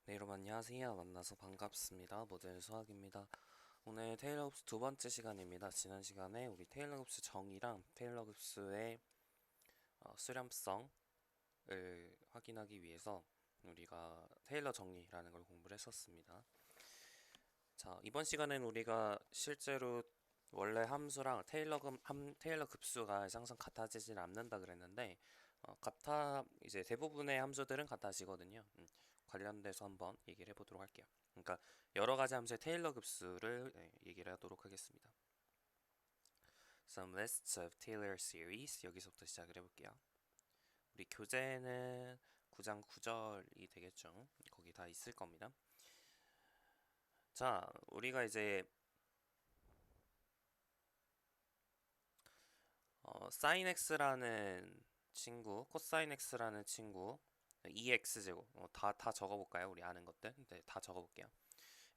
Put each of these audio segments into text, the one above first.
네, 여러분 안녕하세요. 만나서 반갑습니다. 모델 수학입니다. 오늘 테일러 급수 두 번째 시간입니다. 지난 시간에 우리 테일러 급수 정의랑 테일러 급수의 수렴성을 확인하기 위해서 우리가 테일러 정리라는 걸 공부를 했었습니다. 자, 이번 시간에는 우리가 실제로 원래 함수랑 테일러 급수가 항상 같아지진 않는다 그랬는데 이제 대부분의 함수들은 같아지거든요. 관련돼서 한번 얘기를 해보도록 할게요. 그러니까 여러 가지 함수의 테일러 급수를 얘기를 하도록 하겠습니다. Some lists of Taylor series 여기서부터 시작을 해볼게요. 우리 교재는 9장 9절이 되겠죠. 거기 다 있을 겁니다. 자, 우리가 이제 sin x라는 친구, 코사인 x라는 친구, 2x제곱 다 적어볼까요? 우리 아는 것들. 네, 다 적어볼게요.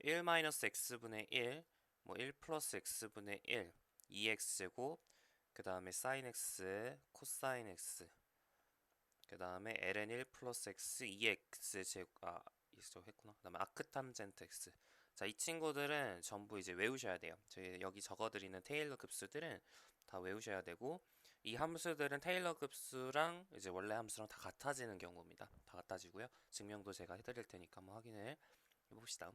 1 마이너스 x분의 1, 뭐 1 플러스 x분의 1, 2x제곱, 그 다음에 sin x, 코사인 x, 그 다음에 ln 1 플러스 x, 2x제곱, 있어 했구나. 그 다음에 아크탐젠트 x. 자, 이 친구들은 전부 이제 외우셔야 돼요. 저희 여기 적어드리는 테일러 급수들은 다 외우셔야 되고, 이 함수들은 테일러 급수랑 이제 원래 함수랑 다 같아지는 경우입니다. 다 같아지고요. 증명도 제가 해드릴 테니까 한번 확인을 해봅시다.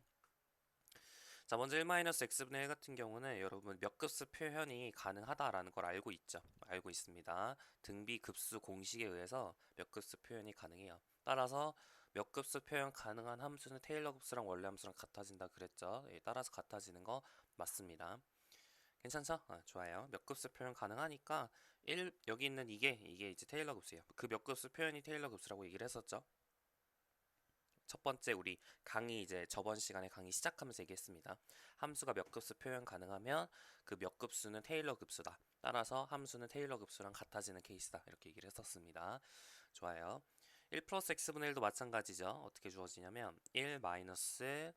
자, 먼저 1-x분의 1 같은 경우는 여러분 몇 급수 표현이 가능하다라는 걸 알고 있죠. 알고 있습니다. 등비 급수 공식에 의해서 몇 급수 표현이 가능해요. 따라서 몇 급수 표현 가능한 함수는 테일러 급수랑 원래 함수랑 같아진다 그랬죠. 예, 따라서 같아지는 거 맞습니다. 괜찮죠? 좋아요. 몇 급수 표현 가능하니까 여기 있는 이게 이제 테일러 급수예요. 그 몇 급수 표현이 테일러 급수라고 얘기를 했었죠. 첫 번째 우리 강의 이제 저번 시간에 강의 시작하면서 얘기했습니다. 함수가 몇 급수 표현 가능하면 그 몇 급수는 테일러 급수다. 따라서 함수는 테일러 급수랑 같아지는 케이스다. 이렇게 얘기를 했었습니다. 좋아요. 1 플러스 x분의 1도 마찬가지죠. 어떻게 주어지냐면 1 마이너스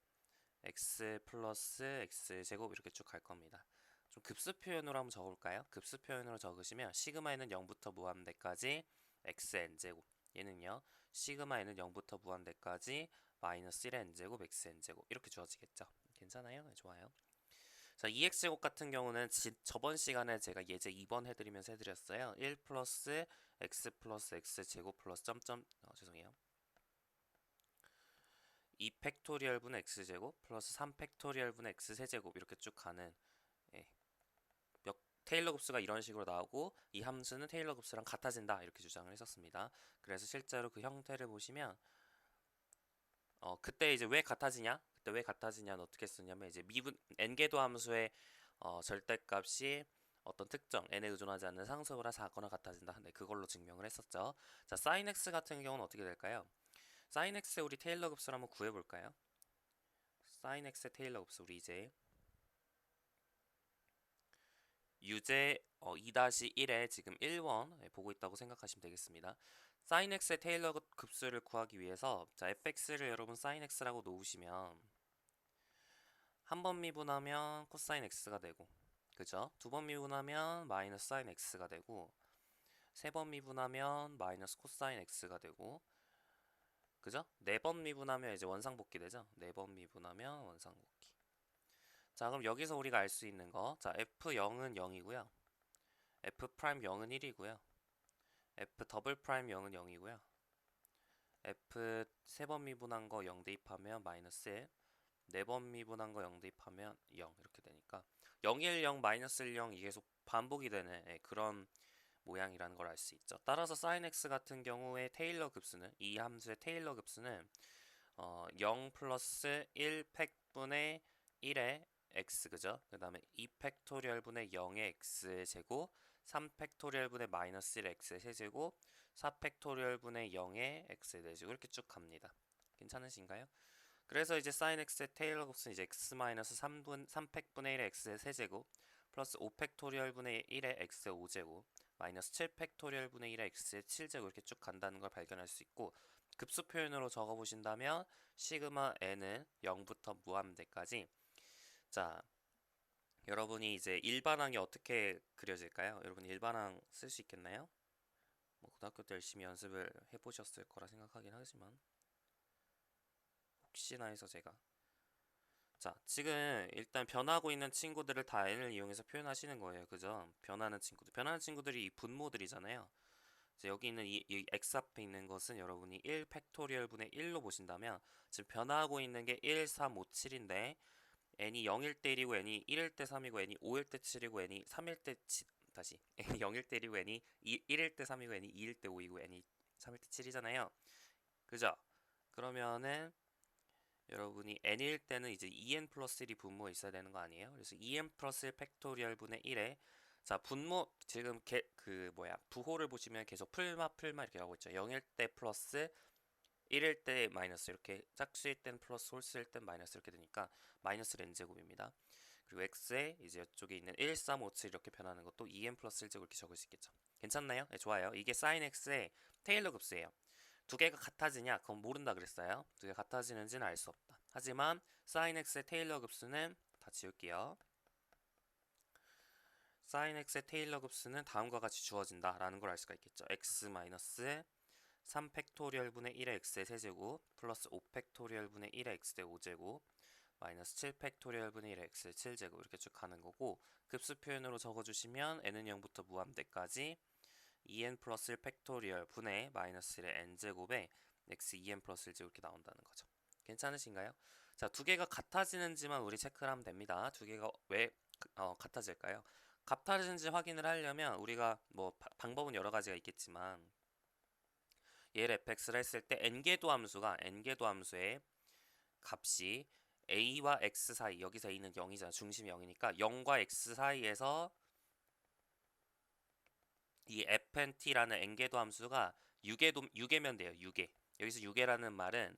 x 플러스 x 제곱 이렇게 쭉 갈 겁니다. 좀 급수 표현으로 한번 적어볼까요? 급수 표현으로 적으시면 시그마에는 0부터 무한대까지 xn 제곱, 얘는요 시그마에는 0부터 무한대까지 마이너스 1의 n제곱 xn제곱 이렇게 주어지겠죠. 괜찮아요? 네, 좋아요. 자, 2x제곱 같은 경우는 저번 시간에 제가 예제 2번 해드리면서 해드렸어요. 1 플러스 x 플러스 x제곱 플러스 점점 죄송해요. 2 팩토리얼 분의 x제곱 플러스 3 팩토리얼 분의 x세제곱 이렇게 쭉 가는 예, 테일러 급수가 이런 식으로 나오고 이 함수는 테일러 급수랑 같아진다 이렇게 주장을 했었습니다. 그래서 실제로 그 형태를 보시면 그때 이제 왜 같아지냐? 그때 왜 같아지냐는 어떻게 쓰냐면 이제 미분 n개도 함수의 절대값이 어떤 특정 n에 의존하지 않는 상수보다 작거나 같아진다. 네, 그걸로 증명을 했었죠. 자, sin x 같은 경우는 어떻게 될까요? sin x의 우리 테일러 급수를 한번 구해볼까요? sin x의 테일러 급수 우리 이제 유제 2-1에 지금 1원 보고 있다고 생각하시면 되겠습니다. sin x의 테일러 급수를 구하기 위해서 자, fx를 여러분 sin x라고 놓으시면 한 번 미분하면 코사인 x가 되고 그죠? 두 번 미분하면 마이너스 sin x가 되고 세 번 미분하면 마이너스 코사인 x가 되고 그죠? 네 번 미분하면 이제 원상복귀 되죠? 네 번 미분하면 원상복귀. 자, 그럼 여기서 우리가 알 수 있는 거. 자, f0은 0이고요. f 프라임 0은 1이고요. f 더블 프라임 0은 0이고요. f 세 번 미분한 거 0 대입하면 마이너스 1. 네 번 미분한 거 0 대입하면 0 이렇게 되니까 0, 1, 0, 마이너스 1, 0 이게 계속 반복이 되는 그런 모양이라는 걸 알 수 있죠. 따라서 sin x 같은 경우에 테일러 급수는 이 함수의 테일러 급수는 0 플러스 1 팩분의 1의 x 그죠? 그 다음에 2 팩토리얼 분의 0의 x 제곱 3 팩토리얼 분의 마이너스 1의 x의 세제곱 4 팩토리얼 분의 0의 x의 내제곱 이렇게 쭉 갑니다. 괜찮으신가요? 그래서 이제 sin x의 테일러 곱수는 이제 x 마이너스 3팩분의 1의 x의 세제곱 플러스 5 팩토리얼 분의 1의 x의 5제곱 마이너스 7 팩토리얼 분의 1의 x의 7제곱 이렇게 쭉 간다는 걸 발견할 수 있고 급수 표현으로 적어 보신다면 시그마 n은 0부터 무한대까지 자 여러분이 이제 일반항이 어떻게 그려질까요? 여러분 일반항 쓸 수 있겠나요? 뭐 고등학교 때 열심히 연습을 해보셨을 거라 생각하긴 하지만 혹시나 해서 제가 자, 지금 일단 변하고 있는 친구들을 다 n을 이용해서 표현하시는 거예요. 그죠? 변하는 친구들이 이 분모들이잖아요. 이제 여기 있는 이 x 앞에 있는 것은 여러분이 1 팩토리얼 분의 1로 보신다면 지금 변화하고 있는 게 1, 3, 5, 7인데 n이 0일 때 1이고 n이 1일 때 3이고 n이 5일 때 7이고 n이 3일 때 다시 n이 0일 때 1이고 n이 1일 때 3이고 n이 2일 때 5이고 n이 3일 때 7이잖아요. 그죠? 그러면은 여러분이 n일 때는 이제 2n 플러스 1이 분모에 있어야 되는 거 아니에요? 그래서 2n 플러스 1 팩토리얼 분의 1에 자 분모 지금 부호를 보시면 계속 풀마 이렇게 가고 있죠. 0일 때 플러스 1일 때 마이너스 이렇게 짝수일 땐 플러스 홀수일 땐 마이너스 이렇게 되니까 마이너스 n제곱입니다. 그리고 x에 이제 이쪽에 있는 1, 3, 5, 7 이렇게 변하는 것도 2n 플러스 1제곱 이렇게 적을 수 있겠죠. 괜찮나요? 네, 좋아요. 이게 sin x의 테일러 급수예요. 두 개가 같아지냐? 그건 모른다 그랬어요. 두 개가 같아지는지는 알 수 없다. 하지만 sin x의 테일러 급수는 다 지울게요. sin x의 테일러 급수는 다음과 같이 주어진다 라는 걸 알 수가 있겠죠. x 마이너스 3 팩토리얼 분의 1의 x의 세제곱 플러스 5 팩토리얼 분의 1의 x의 5제곱 마이너스 7 팩토리얼 분의 1의 x의 7제곱 이렇게 쭉 가는 거고 급수 표현으로 적어주시면 n은 0부터 무한대까지 2n 플러스 1 팩토리얼 분의 마이너스 1의 n제곱에 x 2n 플러스 1제곱 이렇게 나온다는 거죠. 괜찮으신가요? 자, 두 개가 같아지는지만 우리 체크를 하면 됩니다. 두 개가 왜 같아질까요? 같아지는지 확인을 하려면 우리가 뭐 방법은 여러 가지가 있겠지만 얘를 fx를 했을 때 n개도 함수의 값이 a와 x 사이 여기서 a는 0이잖아. 중심이 0이니까 0과 x 사이에서 이 fnt라는 n개도 함수가 6개면 돼요. 6개. 여기서 6개라는 말은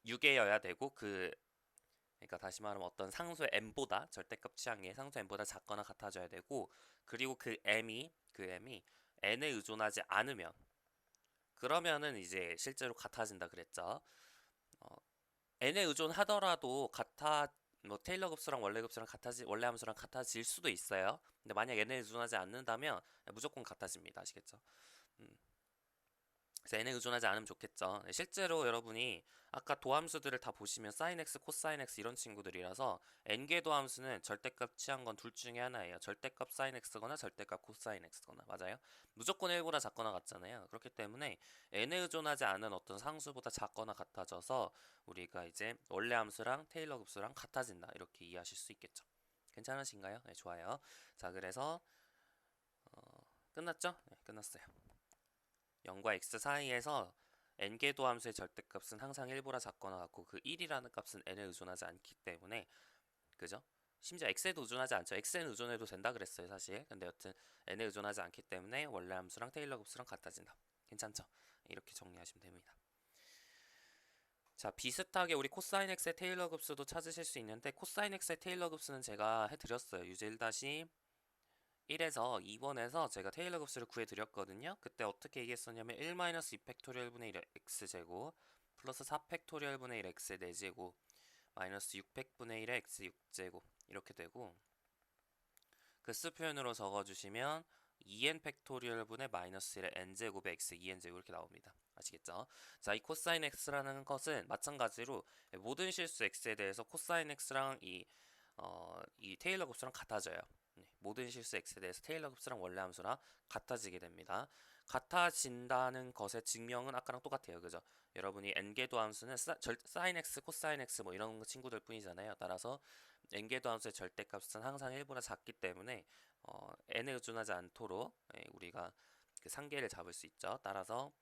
6개여야 되고 그러니까 다시 말하면 어떤 상수의 m보다 절대값 취향의 상수 m보다 작거나 같아져야 되고 그리고 그 m이 n에 의존하지 않으면 그러면은 이제 실제로 같아진다 그랬죠. n에 의존하더라도 뭐 테일러 급수랑 원래 함수랑 같아질 수도 있어요. 근데 만약 n에 의존하지 않는다면 무조건 같아집니다. 아시겠죠? 그래서 n에 의존하지 않으면 좋겠죠. 실제로 여러분이 아까 도함수들을 다 보시면 sin x, cos x 이런 친구들이라서 n개 도함수는 절대값 취한 건 둘 중에 하나예요. 절대값 sin x거나 절대값 cos x거나 맞아요. 무조건 1보다 작거나 같잖아요. 그렇기 때문에 n에 의존하지 않은 어떤 상수보다 작거나 같아져서 우리가 이제 원래 함수랑 테일러 급수랑 같아진다 이렇게 이해하실 수 있겠죠. 괜찮으신가요? 네, 좋아요. 자, 그래서 끝났죠? 네, 끝났어요. 0과 x 사이에서 n개도 함수의 절대값은 항상 1보다 작거나 같고 그 1이라는 값은 n에 의존하지 않기 때문에 그죠? 심지어 x에도 의존하지 않죠. x에는 의존해도 된다 그랬어요 사실. 근데 여튼 n에 의존하지 않기 때문에 원래 함수랑 테일러 급수랑 같아진다. 괜찮죠? 이렇게 정리하시면 됩니다. 자, 비슷하게 우리 코사인 x의 테일러 급수도 찾으실 수 있는데 코사인 x의 테일러 급수는 제가 해드렸어요. 유제 1-1에서 2번에서 제가 테일러 급수를 구해드렸거든요. 그때 어떻게 얘기했었냐면 1-2 팩토리얼 분의 1 x제곱 플러스 4 팩토리얼 분의 1 x의 4제곱 마이너스 600분의 1의 x 6제곱 이렇게 되고 급수 표현으로 적어주시면 2n 팩토리얼 분의 마이너스 1의 n제곱의 x 2n제곱 이렇게 나옵니다. 아시겠죠? 자, 이 코사인 x라는 것은 마찬가지로 모든 실수 x에 대해서 코사인 x랑 이 테일러 급수랑 같아져요. 모든 실수 x에 대해서 테일러 급수랑 원래 함수랑 같아지게 됩니다. 같아진다는 것의 증명은 아까랑 똑같아요. 그죠? 여러분이 n개도 함수는 sin x, cosine x 뭐 이런 친구들 뿐이잖아요. 따라서 n개도 함수의 절대값은 항상 1보다 작기 때문에 n에 의존하지 않도록 우리가 그 상계를 잡을 수 있죠. 따라서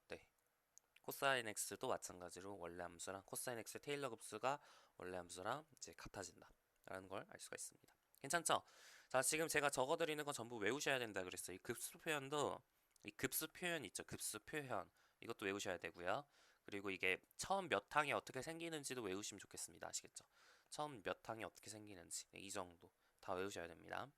네. 코사인 x도 마찬가지로 원래 함수랑 코사인 x의 테일러 급수가 원래 함수랑 이제 같아진다 라는 걸 알 수가 있습니다. 괜찮죠? 자, 지금 제가 적어드리는 건 전부 외우셔야 된다 그랬어요. 이 급수 표현도 이 급수 표현 있죠. 급수 표현 이것도 외우셔야 되고요. 그리고 이게 처음 몇 항이 어떻게 생기는지도 외우시면 좋겠습니다. 아시겠죠? 처음 몇 항이 어떻게 생기는지 이 정도 다 외우셔야 됩니다.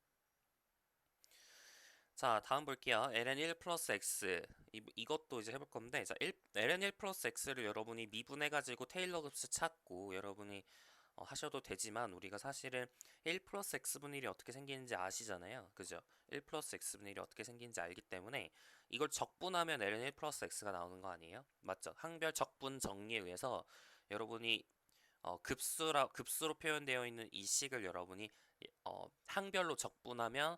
자, 다음 볼게요. ln1 플러스 x 이것도 이제 해볼 건데 자, ln1 플러스 x를 여러분이 미분해가지고 테일러 급수 찾고 여러분이 하셔도 되지만 우리가 사실은 1 플러스 x분의 1이 어떻게 생기는지 아시잖아요. 그죠? 1 플러스 x분의 1이 어떻게 생기는지 알기 때문에 이걸 적분하면 ln 1 플러스 x가 나오는 거 아니에요? 맞죠? 항별 적분 정리에 의해서 여러분이 급수로 표현되어 있는 이 식을 여러분이 항별로 적분하면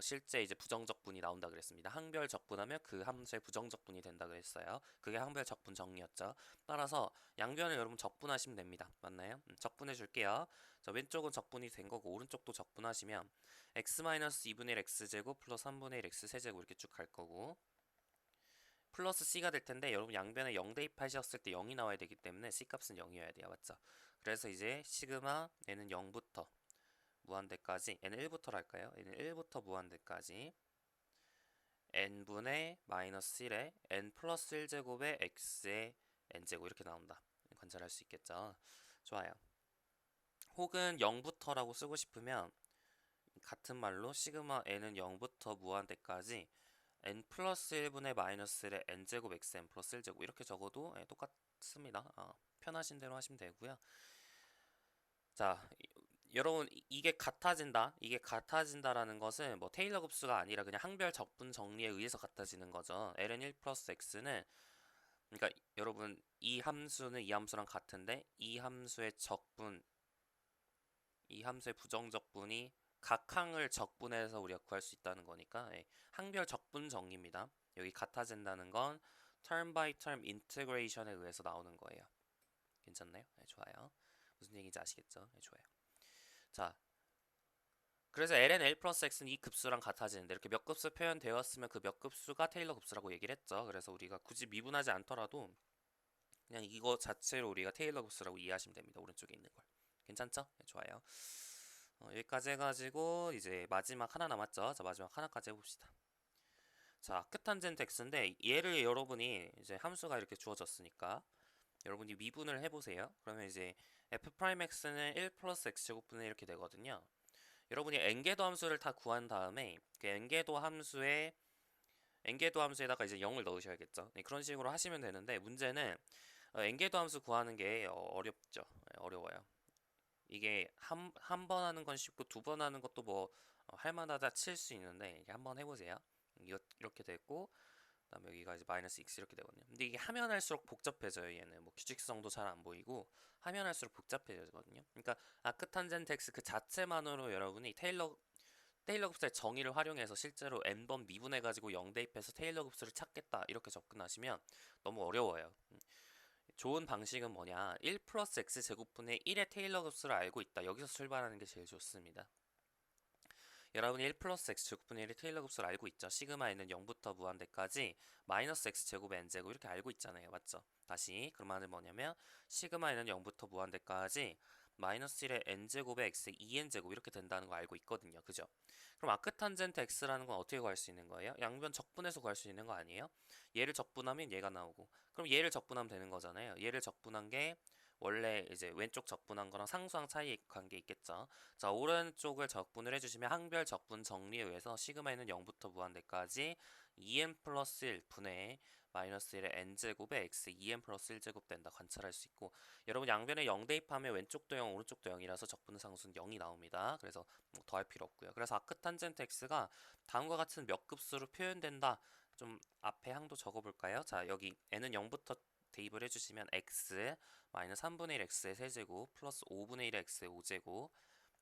실제 이제 부정적분이 나온다 그랬습니다. 항별 적분하면 그 함수의 부정적분이 된다 그랬어요. 그게 항별 적분 정리였죠. 따라서 양변을 여러분 적분하시면 됩니다. 맞나요? 적분해 줄게요. 자, 왼쪽은 적분이 된 거고 오른쪽도 적분하시면 x-2분의 1 x제곱 플러스 3분의 1 x 세제곱 이렇게 쭉 갈 거고 플러스 c가 될 텐데 여러분 양변에 0 대입하셨을 때 0이 나와야 되기 때문에 c 값은 0이어야 돼요. 맞죠? 그래서 이제 시그마 n은 0부터 무한대까지 n은 1부터로 할까요? n은 1부터 무한대까지 n분의 마이너스 1에 n 플러스 1제곱에 x의 n제곱 이렇게 나온다. 관찰할 수 있겠죠. 좋아요. 혹은 0부터라고 쓰고 싶으면 같은 말로 시그마 n은 0부터 무한대까지 n 플러스 1분의 마이너스 1에 n제곱 xn 플러스 1제곱 이렇게 적어도 똑같습니다. 편하신 대로 하시면 되고요. 자, 여러분 이게 같아진다라는 것은 뭐 테일러 급수가 아니라 그냥 항별 적분 정리에 의해서 같아지는 거죠. ln 1 플러스 x는 그러니까 여러분 이 함수는 이 함수랑 같은데 이 함수의 부정적분이 각 항을 적분해서 우리가 구할 수 있다는 거니까 항별 적분 정리입니다. 여기 같아진다는 건 term by term integration에 의해서 나오는 거예요. 괜찮나요? 네, 좋아요. 무슨 얘기인지 아시겠죠? 네, 좋아요. 자, 그래서 ln l 플러스 x는 이 급수랑 같아지는데 이렇게 몇 급수 표현되었으면 그 몇 급수가 테일러 급수라고 얘기를 했죠. 그래서 우리가 굳이 미분하지 않더라도 그냥 이거 자체로 우리가 테일러 급수라고 이해하시면 됩니다. 오른쪽에 있는 걸. 괜찮죠? 네, 좋아요. 여기까지 해가지고 이제 마지막 하나 남았죠. 자, 마지막 하나까지 해봅시다. 자, 끝탄젠트 x인데 얘를 여러분이 이제 함수가 이렇게 주어졌으니까 여러분이 미분을 해보세요. 그러면 이제 f'x는 1 플러스 x제곱분의 이렇게 되거든요. 여러분이 n개도 함수를 다 구한 다음에 그 n개도 함수에다가 이제 0을 넣으셔야겠죠. 네, 그런 식으로 하시면 되는데 문제는 n개도 함수 구하는 게 어렵죠. 네, 어려워요. 이게 한 번 하는 건 쉽고 두 번 하는 것도 뭐 할만하다 칠 수 있는데 이게 한번 해보세요. 이렇게 됐고 그다음에 여기가 이제 마이너스 x 이렇게 되거든요. 근데 이게 하면 할수록 복잡해져요. 얘는 뭐 규칙성도 잘 안 보이고 하면 할수록 복잡해지거든요. 그러니까 아크탄젠트 x 그 자체만으로 여러분이 테일러 급수의 정의를 활용해서 실제로 n번 미분해가지고 0 대입해서 테일러 급수를 찾겠다 이렇게 접근하시면 너무 어려워요. 좋은 방식은 뭐냐 1 플러스 x 제곱분의 1의 테일러 급수를 알고 있다. 여기서 출발하는 게 제일 좋습니다. 여러분이 1 플러스 x 제곱분의 1의 테일러 급수를 알고 있죠. 시그마에는 0부터 무한대까지 마이너스 x 제곱 n제곱 이렇게 알고 있잖아요. 맞죠? 다시 그 말은 뭐냐면 시그마에는 0부터 무한대까지 마이너스 1의 n제곱에 x의 2n제곱 이렇게 된다는 거 알고 있거든요. 그죠? 그럼 아크탄젠트 x라는 건 어떻게 구할 수 있는 거예요? 양변 적분해서 구할 수 있는 거 아니에요? 얘를 적분하면 얘가 나오고 그럼 얘를 적분하면 되는 거잖아요. 얘를 적분한 게 원래 이제 왼쪽 적분한 거랑 상수항 차이 관계 있겠죠. 자, 오른쪽을 적분을 해주시면 항별 적분 정리에 의해서 시그마에는 0부터 무한대까지 2n 플러스 1 분의 마이너스 1의 n제곱에 x 2n 플러스 1제곱 된다 관찰할 수 있고 여러분 양변에 0 대입하면 왼쪽도 0 오른쪽도 0이라서 적분 상수는 0이 나옵니다. 그래서 뭐 더할 필요 없고요. 그래서 아크탄젠트 x가 다음과 같은 몇 급수로 표현된다. 좀 앞에 항도 적어볼까요? 자, 여기 n은 0부터 대입을 해주시면 x 마이너스 3분의 1 x의 세제곱 플러스 5분의 1 x의 5제곱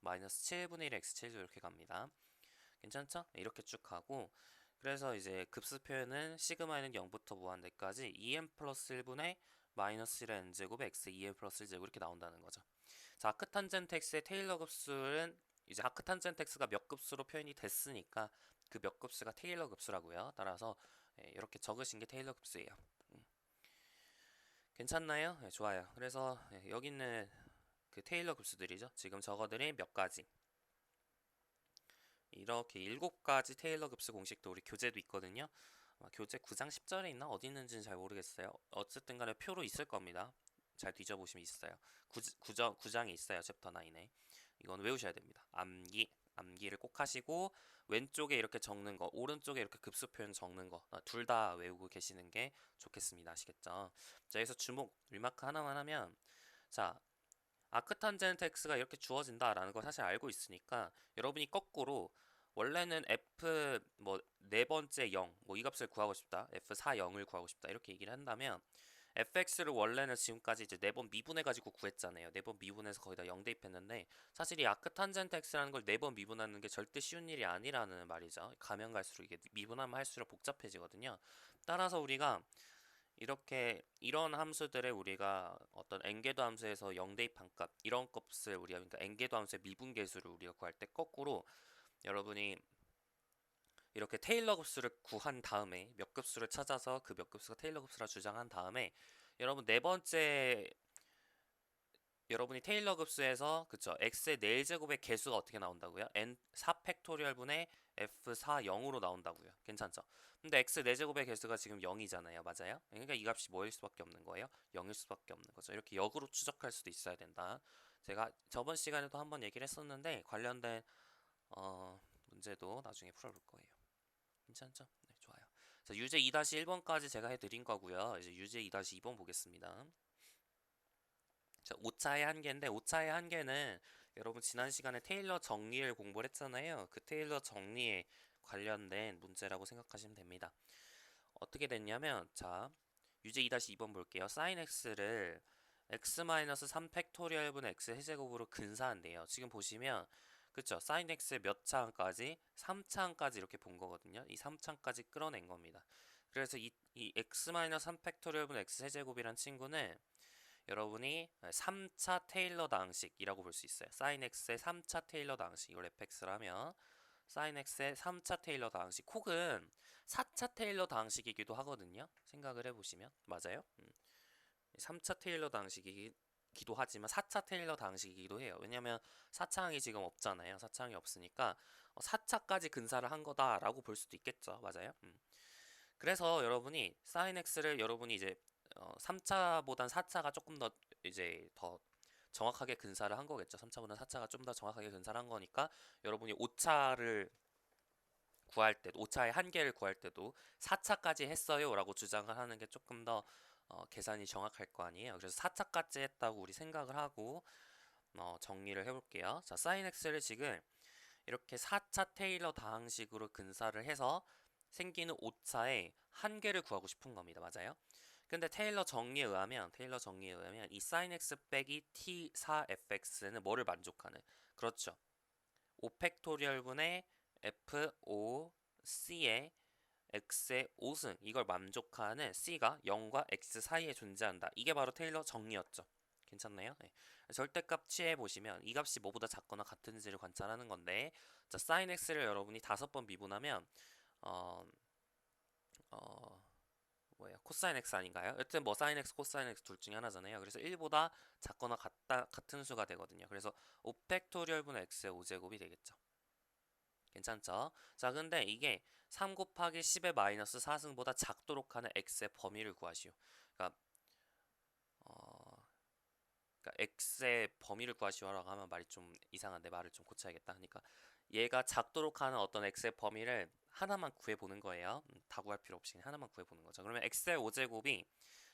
마이너스 7분의 1 x 7제곱 이렇게 갑니다. 괜찮죠? 이렇게 쭉 가고 그래서 이제 급수 표현은 시그마에는 0부터 무한대까지 2n 플러스 1분의 마이너스 1의 n제곱에 x 2n 플러스 1제곱 이렇게 나온다는 거죠. 자, 아크탄젠트 x의 테일러 급수는 이제 아크탄젠트 x가 몇 급수로 표현이 됐으니까 그 몇 급수가 테일러 급수라고요. 따라서 이렇게 적으신 게 테일러 급수예요. 괜찮나요? 네, 좋아요. 그래서 여기 있는 그 테일러 급수들이죠. 지금 적어드린 몇 가지. 이렇게 7가지 테일러 급수 공식도 우리 교재도 있거든요. 교재 9장 10절에 있나? 어디 있는지는 잘 모르겠어요. 어쨌든 간에 표로 있을 겁니다. 잘 뒤져보시면 있어요. 9장에 있어요. 챕터 9에. 이건 외우셔야 됩니다. 암기를 꼭 하시고 왼쪽에 이렇게 적는 거, 오른쪽에 이렇게 급수 표현 적는 거 둘 다 외우고 계시는 게 좋겠습니다. 아시겠죠? 자, 여기서 주목 리마크 하나만 하면 자, 아크탄젠트 x가 이렇게 주어진다라는 걸 사실 알고 있으니까 여러분이 거꾸로 원래는 f 뭐 네 번째 0, 뭐 이 값을 구하고 싶다, f4 0을 구하고 싶다 이렇게 얘기를 한다면 fx를 원래는 지금까지 이제 4번 미분해가지고 구했잖아요. 4번 미분해서 거기다 0 대입했는데 사실 이 아크탄젠트 x라는 걸 4번 미분하는 게 절대 쉬운 일이 아니라는 말이죠. 가면 갈수록 이게 미분하면 할수록 복잡해지거든요. 따라서 우리가 이렇게 이런 함수들에 우리가 어떤 n개도 함수에서 0 대입한 값 이런 값을 우리가 그러니까 n개도 함수의 미분계수를 우리가 구할 때 거꾸로 여러분이 이렇게 테일러 급수를 구한 다음에 몇 급수를 찾아서 그 몇 급수가 테일러 급수라 주장한 다음에 여러분 네 번째 여러분이 테일러 급수에서 그쵸 x의 4제곱의 개수가 어떻게 나온다고요? n 4 팩토리얼 분의 f4 0으로 나온다고요. 괜찮죠? 근데 x 4제곱의 개수가 지금 0이잖아요. 맞아요? 그러니까 이 값이 뭐일 수밖에 없는 거예요? 0일 수밖에 없는 거죠. 이렇게 역으로 추적할 수도 있어야 된다. 제가 저번 시간에도 한번 얘기를 했었는데 관련된 문제도 나중에 풀어볼 거예요. 괜찮죠? 네, 좋아요. 자, 유제 2-1번까지 제가 해드린 거고요. 이제 유제 2-2번 보겠습니다. 자, 오차의 한계인데 오차의 한계는 여러분 지난 시간에 테일러 정리를 공부를 했잖아요. 그 테일러 정리에 관련된 문제라고 생각하시면 됩니다. 어떻게 됐냐면 자, 유제 2-2번 볼게요. sin x를 x-3 팩토리얼 분의 x 세제곱으로 근사한데요. 지금 보시면 그쵸? sin x의 몇 차항까지? 3차항까지 이렇게 본 거거든요. 이 3차항까지 끌어낸 겁니다. 그래서 이 x-3 팩토리얼 분의 x 세제곱이란 친구는 여러분이 3차 테일러 방식이라고 볼 수 있어요. sin x의 3차 테일러 방식 이걸 fx를 하면 sin x의 3차 테일러 방식 혹은 4차 테일러 방식이기도 하거든요. 생각을 해보시면 맞아요. 3차 테일러 방식이기도 하지만 4차 테일러 방식이기도 해요. 왜냐면 4차항이 지금 없잖아요. 4차항이 없으니까 4차까지 근사를 한 거다라고 볼 수도 있겠죠. 맞아요. 그래서 여러분이 sin x를 여러분이 이제 3차보단 4차가 조금 더 이제 더 정확하게 근사를 한 거겠죠. 3차보다 4차가 좀 더 정확하게 근사를 한 거니까 여러분이 5차를 구할 때 5차의 한계를 구할 때도 4차까지 했어요 라고 주장을 하는 게 조금 더 계산이 정확할 거 아니에요. 그래서 4차까지 했다고 우리 생각을 하고 정리를 해볼게요. 자, sin x를 지금 이렇게 4차 테일러 다항식으로 근사를 해서 생기는 오차의 한계를 구하고 싶은 겁니다. 맞아요? 근데 테일러 정리에 의하면 이 sin x 빼기 t4fx는 뭐를 만족하는? 그렇죠. 5팩토리얼 분의 f5c의 x의 5승 이걸 만족하는 c가 0과 x 사이에 존재한다. 이게 바로 테일러 정리였죠. 괜찮나요? 네. 절대값 취해 보시면 이 값이 뭐보다 작거나 같은지를 관찰하는 건데 자, sin x를 여러분이 5번 미분하면 어, 어, 코사인 x 아닌가요? 여튼 뭐 사인 x, 코사인 x 둘 중에 하나잖아요. 그래서 1보다 작거나 같은 수가 되거든요. 그래서 5팩토리얼 분의 x의 5제곱이 되겠죠. 괜찮죠? 자, 근데 이게 3 곱하기 10의 마이너스 4승보다 작도록 하는 x의 범위를 구하시오. 그러니까, 어, 그러니까 x의 범위를 구하시오라고 하면 말이 좀 이상한데 말을 좀 고쳐야겠다. 그러니까 얘가 작도록 하는 어떤 x의 범위를 하나만 구해보는 거예요. 다 구할 필요 없이 하나만 구해보는 거죠. 그러면 x의 5제곱이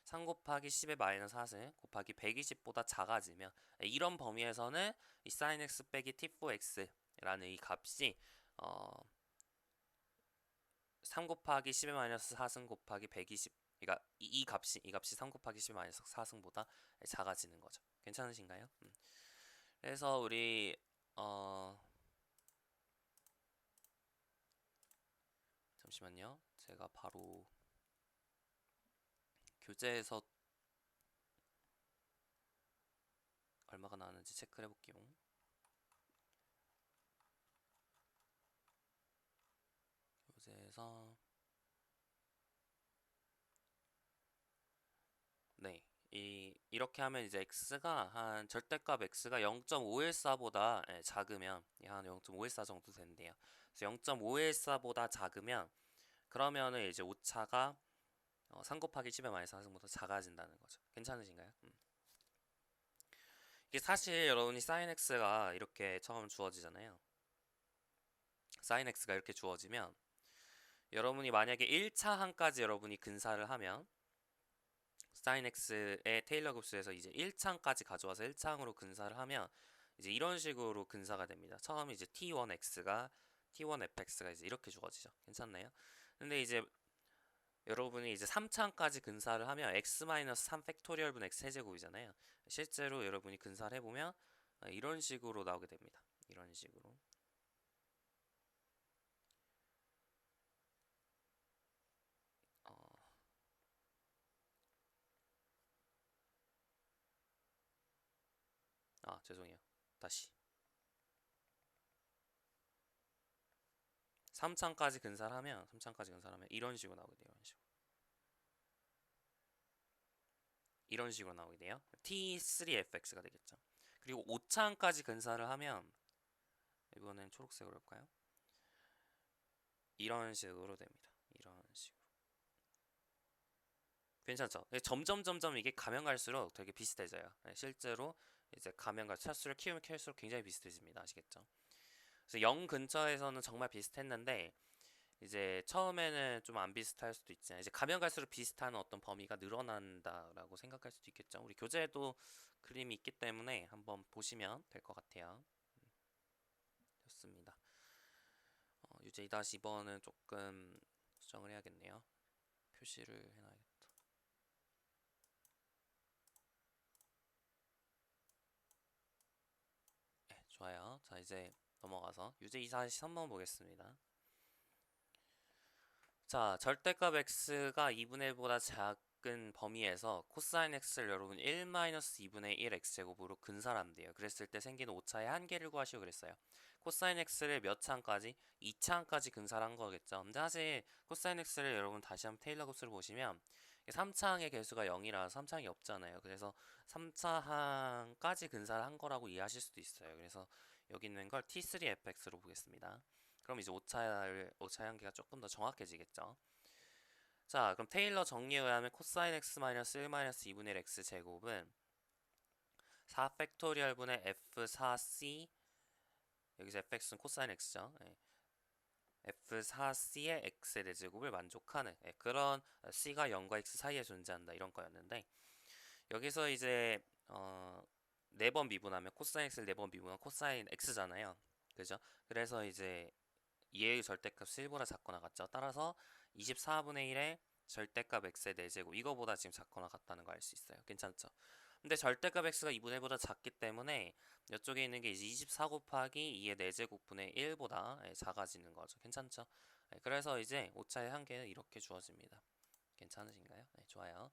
3 곱하기 10의 마이너스 4승 곱하기 120보다 작아지면 이런 범위에서는 이 sin x 빼기 t4x라는 이 값이 어, 3 곱하기 10의 마이너스 4승 곱하기 120 그러니까 이 값이 3 곱하기 10의 마이너스 4승보다 작아지는 거죠. 괜찮으신가요? 그래서 우리 잠시만요. 제가 바로 교재에서 얼마가 나왔는지 체크를 해볼게요. 교재에서 네. 이렇게 하면 이제 x가 한 절대값 x가 0.514보다 작으면 한 0.514 정도 된대요. 그래서 0.514보다 작으면 그러면은 이제 오차가 3 곱하기 10의 마이너스 4승보다 작아진다는 거죠. 괜찮으신가요? 이게 사실 여러분이 sin x가 이렇게 처음 주어지잖아요. sin x가 이렇게 주어지면 여러분이 만약에 1차 항까지 여러분이 근사를 하면 코사인 x의 테일러 급수에서 이제 1창까지 가져와서 1창으로 근사를 하면 이제 이런 식으로 근사가 됩니다. 처음에 이제 t1fx가 이제 이렇게 주어지죠. 괜찮나요? 근데 이제 여러분이 이제 3창까지 근사를 하면 x-3 팩토리얼 분 x 세제곱이잖아요. 실제로 여러분이 근사를 해보면 이런 식으로 나오게 됩니다. 이런 식으로. 어, 죄송해요. 다시. 3창까지 근사를 하면 이런 식으로 나오게 돼요. 이런 식으로 나오게 돼요. t3fx가 되겠죠. 그리고 5창까지 근사를 하면 이번엔 초록색으로 할까요? 이런 식으로 됩니다. 이런 식으로. 괜찮죠? 점점 이게 가면 갈수록 되게 비슷해져요. 실제로 이제 가면 갈수록 차수를 키우면 키울수록 굉장히 비슷해집니다. 아시겠죠? 그래서 0 근처에서는 정말 비슷했는데 이제 처음에는 좀 안 비슷할 수도 있지만 이제 가면 갈수록 비슷한 어떤 범위가 늘어난다라고 생각할 수도 있겠죠. 우리 교재에도 그림이 있기 때문에 한번 보시면 될 것 같아요. 좋습니다. 유제 2-2번은 조금 수정을 해야겠네요. 표시를 해놔야겠다. 네, 좋아요. 자, 이제 넘어가서 유제 2-3번 보겠습니다. 자, 절대값 x가 2분의 1보다 작은 범위에서 코사인 x를 여러분 1-2분의 1 x제곱으로 근사한대요. 그랬을 때 생기는 오차의 한계를 구하시오 그랬어요. 코사인 x를 몇 창까지? 2창까지 근사한 거겠죠. 근데 사실 코사인 x를 여러분 다시 한번 테일러 곱수를 보시면 3창의 개수가 0이라 3창이 없잖아요. 그래서 3창까지 근사를 한 거라고 이해하실 수도 있어요. 그래서 여기 있는 걸 t3fx로 보겠습니다. 그럼 이제 오차의 한계가 조금 더 정확해지겠죠. 자, 그럼 테일러 정리에 의하면 코사인 x 1 2분의 1 x 제곱은 4 팩토리얼 분의 f4c, 여기서 fx는 코사인 x죠. f4c의 x의 대제곱을 만족하는 그런 c가 0과 x 사이에 존재한다 이런 거였는데, 여기서 이제 4번 미분하면 코사인 x를 4번 미분하면 코사인 x잖아요. 그죠? 그래서 이제 얘의 절대값 1보다 작거나 같죠. 따라서 24분의 1의 절대값 x의 4제곱, 이거보다 지금 작거나 같다는 거 알 수 있어요. 괜찮죠? 근데 절대값 x가 2분의 1보다 작기 때문에 이쪽에 있는 게 이제 24 곱하기 2의 4제곱분의 1보다 작아지는 거죠. 괜찮죠? 그래서 이제 오차의 한계는 이렇게 주어집니다. 괜찮으신가요? 네, 좋아요.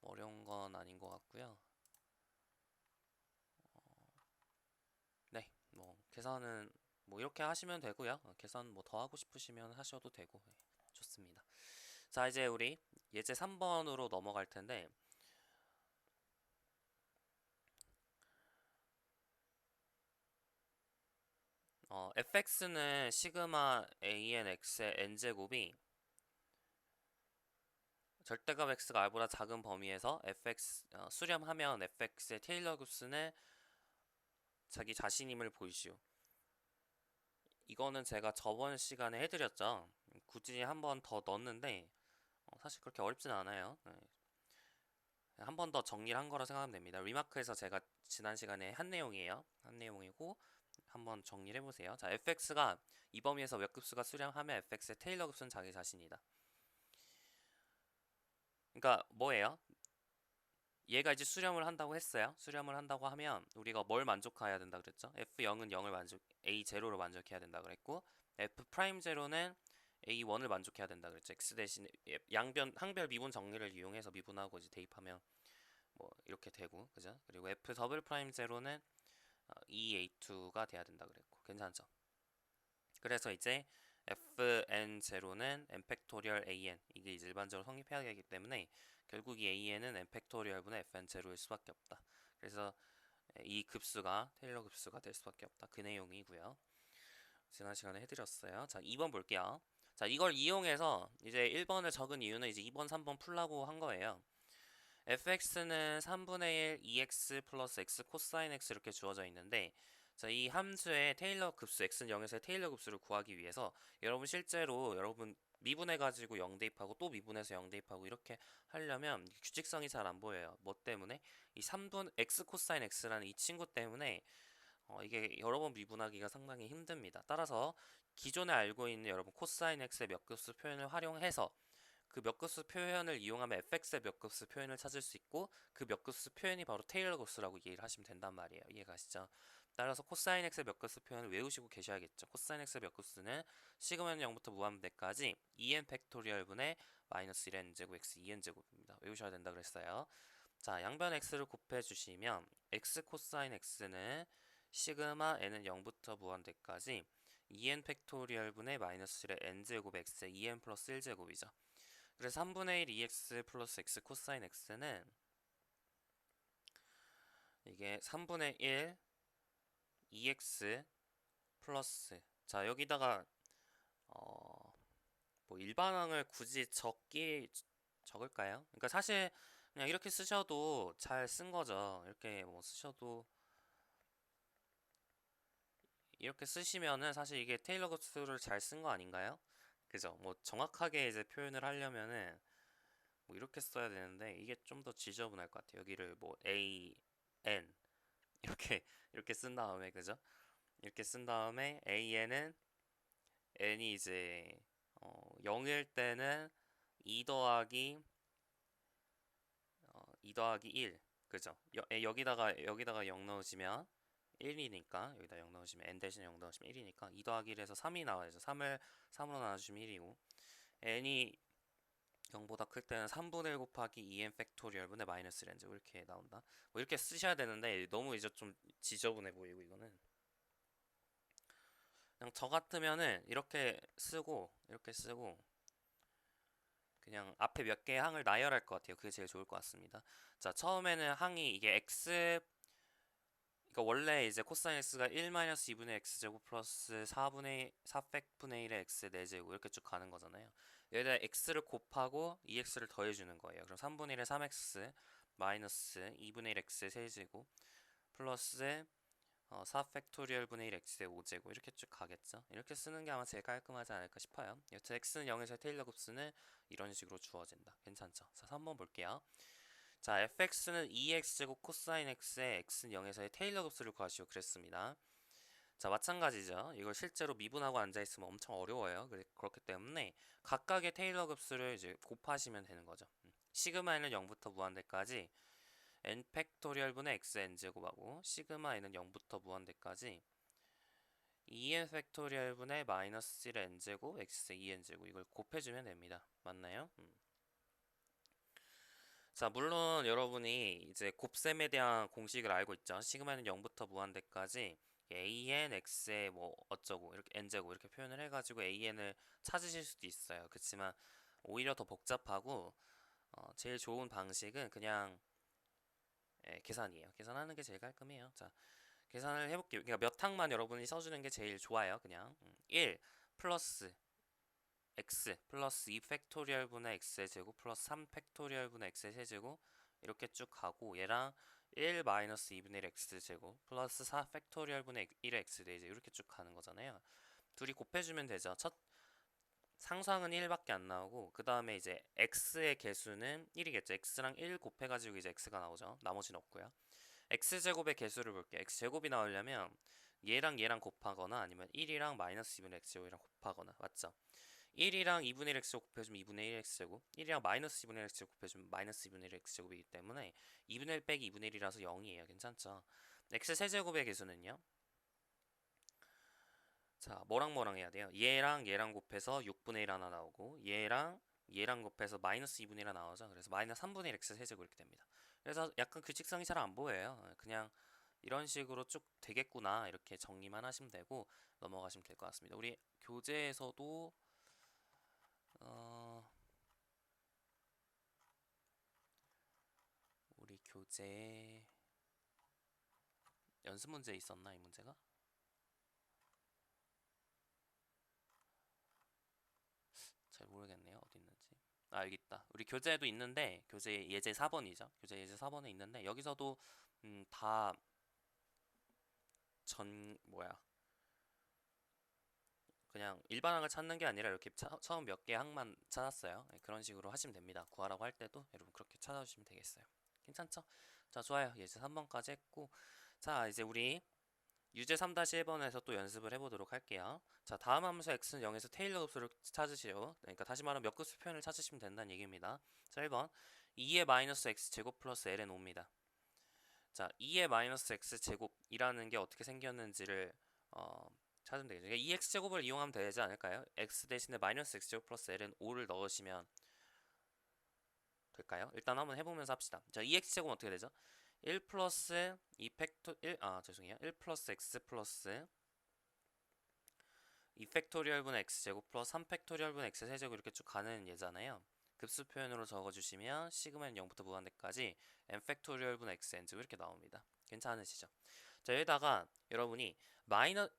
어려운 건 아닌 것 같고요. 네, 뭐 계산은 뭐 이렇게 하시면 되고요. 계산 뭐 더 하고 싶으시면 하셔도 되고. 네, 좋습니다. 자, 이제 우리 예제 3번으로 넘어갈 텐데, fx는 시그마 anx의 n제곱이 절대값 x가 r보다 작은 범위에서 fx 수렴하면 fx의 테일러 급수는 자기 자신임을 보이시오. 이거는 제가 저번 시간에 해드렸죠. 굳이 한 번 더 넣었는데 사실 그렇게 어렵진 않아요. 네. 한 번 더 정리를 한 거라 생각하면 됩니다. 리마크에서 제가 지난 시간에 한 내용이에요. 한 내용이고 한번 정리를 해보세요. 자, fx가 이 범위에서 몇 급수가 수렴하면 fx의 테일러 급수는 자기 자신이다. 그러니까 뭐예요? 얘가 이제 수렴을 한다고 했어요. 수렴을 한다고 하면 우리가 뭘 만족해야 된다 그랬죠? f0은 0을 a0로 만족해야 된다 그랬고, f'0는 a1을 만족해야 된다 그랬죠. x 대신 항별 미분 정리를 이용해서 미분하고 이제 대입하면 뭐 이렇게 되고, 그죠? 그리고 f'0는 EA2가 돼야 된다 그랬고, 괜찮죠? 그래서 이제 fn0는 n 팩토리얼 an, 이게 이제 일반적으로 성립해야 되기 때문에 결국 이 an은 n 팩토리얼분의 fn0일 수밖에 없다. 그래서 이 급수가 테일러 급수가 될 수밖에 없다. 그 내용이고요. 지난 시간에 해드렸어요. 자, 2번 볼게요. 자, 이걸 이용해서 이제 1번을 적은 이유는 이제 2번, 3번 풀라고 한 거예요. fx는 3분의 1 2x 플러스 x 코사인 x 이렇게 주어져 있는데, 자, 이 함수의 테일러 급수 x는 0에서 테일러 급수를 구하기 위해서 여러분 실제로 여러분 미분해가지고 0 대입하고 또 미분해서 0 대입하고 이렇게 하려면 규칙성이 잘 안 보여요. 뭐 때문에? 이 3분 x 코사인 x라는 이 친구 때문에 이게 여러 번 미분하기가 상당히 힘듭니다. 따라서 기존에 알고 있는 여러분 코사인 x의 몇 급수 표현을 활용해서 그 몇 급수 표현을 이용하면 fx의 몇 급수 표현을 찾을 수 있고 그 몇 급수 표현이 바로 테일러 급수라고 이해를 하시면 된단 말이에요. 이해가시죠? 따라서 코사인 x의 몇 급수 표현을 외우시고 계셔야겠죠. 코사인 x의 몇 급수는 시그마는 0부터 무한대까지 2n 팩토리얼 분의 마이너스 1n 제곱 x 2n 제곱입니다. 외우셔야 된다 그랬어요. 자, 양변 x를 곱해 주시면 x 코사인 x는 시그마 n은 0부터 무한대까지 2n 팩토리얼 분의 마이너스 1의 n 제곱 x 2n 플러스 1제곱이죠. 그래서 3분의 1 2x 플러스 x 코사인 x는 이게 3분의 1 2x 플러스, 자 여기다가 뭐 일반항을 굳이 적을까요? 그러니까 사실 그냥 이렇게 쓰셔도 잘 쓴 거죠. 이렇게 뭐 쓰셔도 이렇게 쓰시면은 사실 이게 테일러 급수를 잘 쓴 거 아닌가요? 그죠? 뭐 정확하게 이제 표현을 하려면은 뭐 이렇게 써야 되는데 이게 좀 더 지저분할 것 같아요. 여기를 뭐 a n 이렇게 쓴 다음에, 그죠? 이렇게 쓴 다음에 an은 n이 이제 0일 때는 2 더하기 2 더하기 1, 그죠? 여기다가 0 넣으시면 1이니까 여기다 0 넣으시면 n 대신 0 넣으시면 1이니까 2 더하기 1에서 3이 나와야죠. 3으로 나눠주시면 1이고 n이 0보다 클 때는 3분의 1 곱하기 2n 팩토리얼 분의 마이너스 1n 이렇게 나온다. 뭐 이렇게 쓰셔야 되는데 너무 이제 좀 지저분해 보이고 이거는 그냥 저 같으면은 이렇게 쓰고 그냥 앞에 몇 개의 항을 나열할 것 같아요. 그게 제일 좋을 것 같습니다. 자, 처음에는 항이 이게 x, 그러니까 원래 이제 코사인 x가 1-2분의 x제곱 플러스 4팩분의 1의 x 4제곱 이렇게 쭉 가는 거잖아요. 여기다 x를 곱하고 2x를 더해주는 거예요. 그럼 3분의 1의 3x 마이너스 2분의 1 x 세제곱 플러스 4팩토리얼 분의 1 x의 5제곱 이렇게 쭉 가겠죠. 이렇게 쓰는 게 아마 제일 깔끔하지 않을까 싶어요. 여튼 x는 0에서 테일러 급수는 이런 식으로 주어진다. 괜찮죠? 자, 3번 볼게요. 자, fx는 2x제곱 코사인 x의 x는 0에서의 테일러 급수를 구하시오 그랬습니다. 자, 마찬가지죠. 이걸 실제로 미분하고 앉아있으면 엄청 어려워요. 그렇기 때문에 각각의 테일러 급수를 이제 곱하시면 되는 거죠. 시그마에는 0부터 무한대까지 n 팩토리얼 분의 x n 제곱하고 시그마 n은 0부터 무한대까지 2n 팩토리얼 분의 마이너스 1 n 제곱 x 2n 제곱 이걸 곱해주면 됩니다. 맞나요? 자, 물론 여러분이 이제 곱셈에 대한 공식을 알고 있죠. 시그마는 0부터 무한대까지 an x의 뭐 어쩌고 이렇게 n제곱 이렇게 표현을 해가지고 an을 찾으실 수도 있어요. 그렇지만 오히려 더 복잡하고 제일 좋은 방식은 그냥 계산이에요. 계산하는 게 제일 깔끔해요. 자, 계산을 해볼게요. 그러니까 몇 항만 여러분이 써주는 게 제일 좋아요. 그냥 1 플러스 x 플러스 2 팩토리얼 분의 x의 제곱 플러스 3 팩토리얼 분의 x의 세제곱 이렇게 쭉 가고 얘랑 1 마이너스 2분의 1 x 제곱 플러스 4 팩토리얼 분의 1의 x 제곱 이렇게 쭉 가는 거잖아요. 둘이 곱해주면 되죠. 첫 상수항은 1밖에 안 나오고 그 다음에 이제 x의 개수는 1이겠죠. x랑 1 곱해가지고 이제 x가 나오죠. 나머지는 없고요. x제곱의 개수를 볼게요. x제곱이 나오려면 얘랑 곱하거나 아니면 1이랑 마이너스 2분의 x제곱이랑 곱하거나, 맞죠? 1이랑 2분의 1 x제곱 곱해주면 2분의 1 x제곱, 1이랑 마이너스 2분의 1 x제곱 곱해주면 마이너스 2분의 1 x제곱이기 때문에 2분의 1 빼기 2분의 1이라서 0이에요. 괜찮죠? x 세제곱의 개수는요? 자, 뭐랑 해야 돼요? 얘랑 곱해서 6분의 1 하나 나오고 얘랑 곱해서 마이너스 2분의 1 하나 나오죠. 그래서 마이너스 3분의 1 x 세제곱 이렇게 됩니다. 그래서 약간 규칙성이 잘 안 보여요. 그냥 이런 식으로 쭉 되겠구나 이렇게 정리만 하시면 되고 넘어가시면 될 것 같습니다. 우리 교재에서도 우리 교재 연습 문제 있었나 이 문제가? 잘 모르겠네요. 어디 있는지. 아, 여기 있다. 우리 교재에도 있는데 교재 예제 4번이죠. 교재 예제 4번에 있는데 여기서도 다 뭐야 그냥 일반항을 찾는 게 아니라 이렇게 처음 몇 개 항만 찾았어요. 네, 그런 식으로 하시면 됩니다. 구하라고 할 때도 여러분 그렇게 찾아주시면 되겠어요. 괜찮죠? 자, 좋아요. 이제 3번까지 했고, 자, 이제 우리 유제 3-1번에서 또 연습을 해보도록 할게요. 자, 다음 함수 x는 0에서 테일러 급수를 찾으시오. 그러니까 다시 말하면 몇 급수 표현을 찾으시면 된다는 얘기입니다. 자, 1번 2의 마이너스 x제곱 플러스 ln 5입니다. 자, 2의 마이너스 x제곱이라는 게 어떻게 생겼는지를 찾으면 되겠죠. 그러니까 2x제곱을 이용하면 되지 않을까요? x 대신에 마이너스 x제곱 플러스 ln 5를 넣으시면 될까요? 일단 한번 해보면서 합시다. 자, 2x제곱은 어떻게 되죠? 1 플러스 2 팩토 1, 죄송해요. 1 플러스 x 플러스 2 팩토리얼 분의 x제곱 플러스 3 팩토리얼 분의 x 세제곱 이렇게 쭉 가는 예잖아요. 급수 표현으로 적어주시면 시그마는 0부터 무한대까지 n 팩토리얼 분의 x n제곱 이렇게 나옵니다. 괜찮으시죠? 자, 여기다가 여러분이 마이너스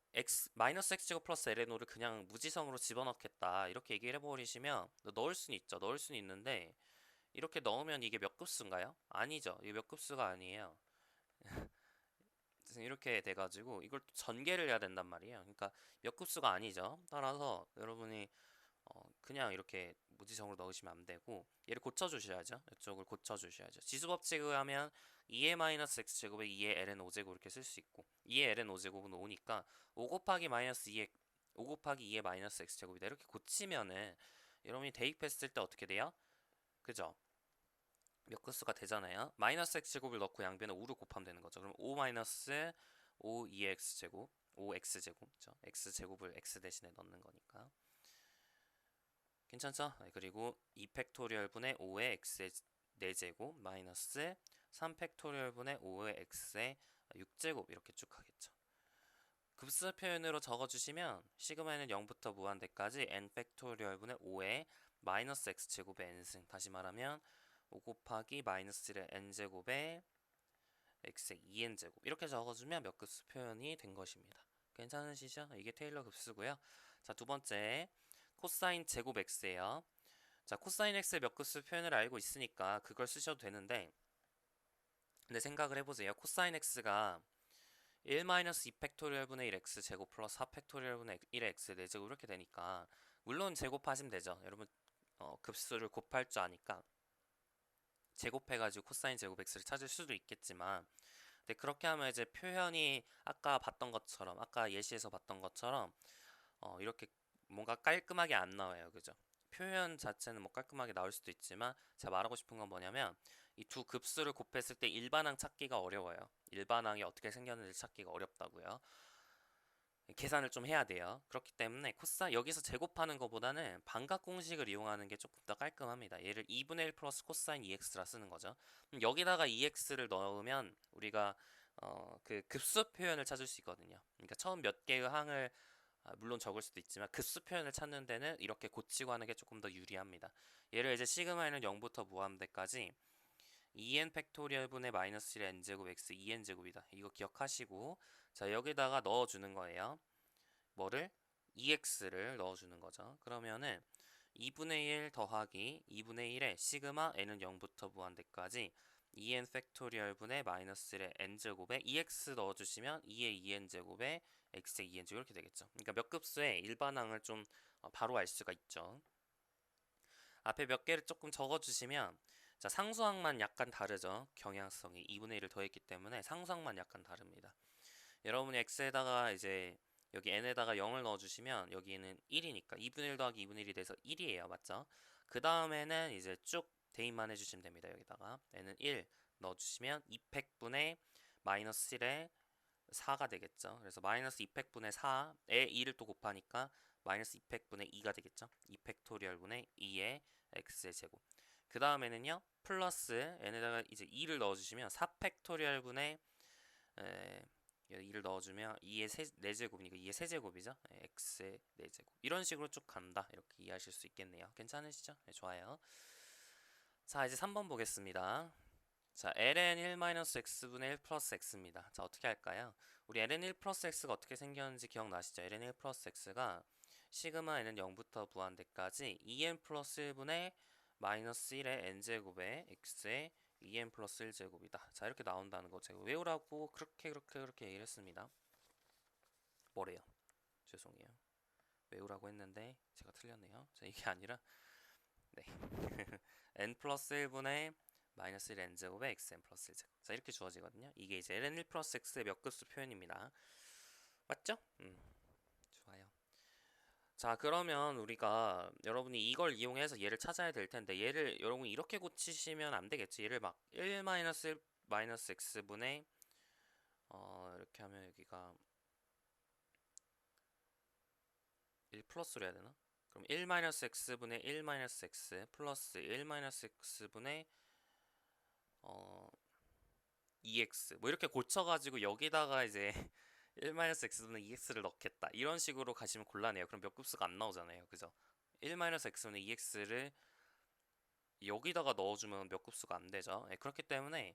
x제곱 플러스 ln오를 그냥 무지성으로 집어넣겠다 이렇게 얘기를 해버리시면 넣을 수는 있죠. 넣을 수는 있는데 이렇게 넣으면 이게 몇 급수인가요? 아니죠. 이게 몇 급수가 아니에요. 이렇게 돼가지고 이걸 또 전개를 해야 된단 말이에요. 그러니까 몇 급수가 아니죠. 따라서 여러분이 그냥 이렇게 무지성으로 넣으시면 안 되고 얘를 고쳐주셔야죠. 이쪽을 고쳐주셔야죠. 지수법칙을 하면 2의 마이너스 x제곱에 2의 ln 5제곱 이렇게 쓸 수 있고 2의 ln 5제곱은 5니까 5 곱하기 마이너스 2의 5 곱하기 2의 마이너스 x제곱이다. 이렇게 고치면은 여러분이 대입했을 때 어떻게 돼요? 그죠? 몇 급수가 되잖아요. 마이너스 x제곱을 넣고 양변에 5를 곱하면 되는 거죠. 그럼 5 마이너스 5 2의 x제곱 5x제곱 그죠? x제곱을 x 대신에 넣는 거니까 괜찮죠? 네, 그리고 2 팩토리얼 분의 5의 x의 4제곱 마이너스 3 팩토리얼 분의 5의 x의 6제곱 이렇게 쭉 가겠죠. 급수 표현으로 적어주시면 시그마는 0부터 무한대까지 n 팩토리얼 분의 5의 마이너스 x제곱의 n승 다시 말하면 5 곱하기 마이너스 1의 n제곱에 x의 2n제곱 이렇게 적어주면 몇 급수 표현이 된 것입니다. 괜찮으시죠? 이게 테일러 급수고요. 자, 두 번째 코사인 제곱 x예요. 자, 코사인 x의 몇 급수 표현을 알고 있으니까 그걸 쓰셔도 되는데 근데 생각을 해보세요. 코사인 x가 1-2 팩토리얼 분의 1x 제곱 플러스 4 팩토리얼 분의 1의 x 4제곱 이렇게 되니까 물론 제곱하시면 되죠. 여러분 급수를 곱할 줄 아니까 제곱해가지고 코사인 제곱 x를 찾을 수도 있겠지만 근데 그렇게 하면 이제 표현이 아까 봤던 것처럼 아까 예시에서 봤던 것처럼 이렇게 뭔가 깔끔하게 안 나와요. 그죠? 표현 자체는 뭐 깔끔하게 나올 수도 있지만 제가 말하고 싶은 건 뭐냐면 이 두 급수를 곱했을 때 일반항 찾기가 어려워요. 일반항이 어떻게 생겼는지 찾기가 어렵다고요. 계산을 좀 해야 돼요. 그렇기 때문에 여기서 제곱하는 것보다는 반각 공식을 이용하는 게 조금 더 깔끔합니다. 얘를 2분의 1 플러스 코사인 2x라 쓰는 거죠. 여기다가 2x를 넣으면 우리가 그 급수 표현을 찾을 수 있거든요. 그러니까 처음 몇 개의 항을 물론 적을 수도 있지만 급수 표현을 찾는 데는 이렇게 고치고 하는 게 조금 더 유리합니다. 얘를 이제 시그마에는 0부터 무한대까지 2n 팩토리얼 분의 마이너스 1의 n제곱 x 2n제곱이다. 이거 기억하시고 자 여기다가 넣어주는 거예요. 뭐를? 2x를 넣어주는 거죠. 그러면은 2분의 1 더하기 2분의 1의 시그마 n은 0부터 무한대까지 2n 팩토리얼 분의 마이너스 1의 n제곱에 2x 넣어주시면 2의 2n제곱에 x의 2n제곱 이렇게 되겠죠. 그러니까 몇 급수의 일반항을 좀 바로 알 수가 있죠. 앞에 몇 개를 조금 적어주시면 자 상수항만 약간 다르죠. 경향성이 2분의 1을 더했기 때문에 상수항만 약간 다릅니다. 여러분이 x에다가 이제 여기 n에다가 0을 넣어주시면 여기는 1이니까 2분의 1 더하기 2분의 1이 돼서 1이에요. 맞죠? 그 다음에는 이제 쭉 대입만 해주시면 됩니다. 여기다가 n은 1 넣어주시면 2팩분의 마이너스 1에 4가 되겠죠. 그래서 마이너스 2팩분의 4에 2를 또 곱하니까 마이너스 2팩분의 2가 되겠죠. 2팩토리얼 분의 2의 x의 제곱. 그 다음에는요 플러스 n에다가 이제 2를 넣어주시면 4팩토리얼 분의 2를 넣어주면 2의 4제곱이니까 2의 세제곱이죠. x의 4제곱 이런 식으로 쭉 간다 이렇게 이해하실 수 있겠네요. 괜찮으시죠? 네, 좋아요. 자 이제 3번 보겠습니다. 자 ln 1-x분의 1 플러스 x입니다. 자 어떻게 할까요? 우리 ln 1 플러스 x가 어떻게 생겼는지 기억나시죠? ln 1 플러스 x가 시그마 n은 0부터 무한대까지 2n 플러스 1분의 마이너스 1의 n제곱에 x의 2n 플러스 1제곱이다. 자 이렇게 나온다는 거 제가 외우라고 그렇게 얘기를 했습니다. 뭐래요? 죄송해요. 외우라고 했는데 제가 틀렸네요. 자, 이게 아니라 네. n 플러스 1분의 마이너스 1 n 제곱에 x n 플러스 1제곱. 자, 이렇게 주어지거든요. 이게 이제 ln 1 플러스 x의 몇 급수 표현입니다. 맞죠? 좋아요. 자, 그러면 우리가 여러분이 이걸 이용해서 얘를 찾아야 될 텐데 얘를 여러분이 이렇게 고치시면 안 되겠지. 얘를 막 1 마이너스 1 마이너스 x분의 이렇게 하면 여기가 1 플러스로 해야 되나? 그럼 1 마이너스 x분의 1 마이너스 x 플러스 1 마이너스 x분의 2x 뭐 이렇게 고쳐가지고 여기다가 이제 1-x분의 2x를 넣겠다 이런 식으로 가시면 곤란해요. 그럼 몇 급수가 안 나오잖아요. 그죠? 1-x분의 2x를 여기다가 넣어주면 몇 급수가 안 되죠. 네, 그렇기 때문에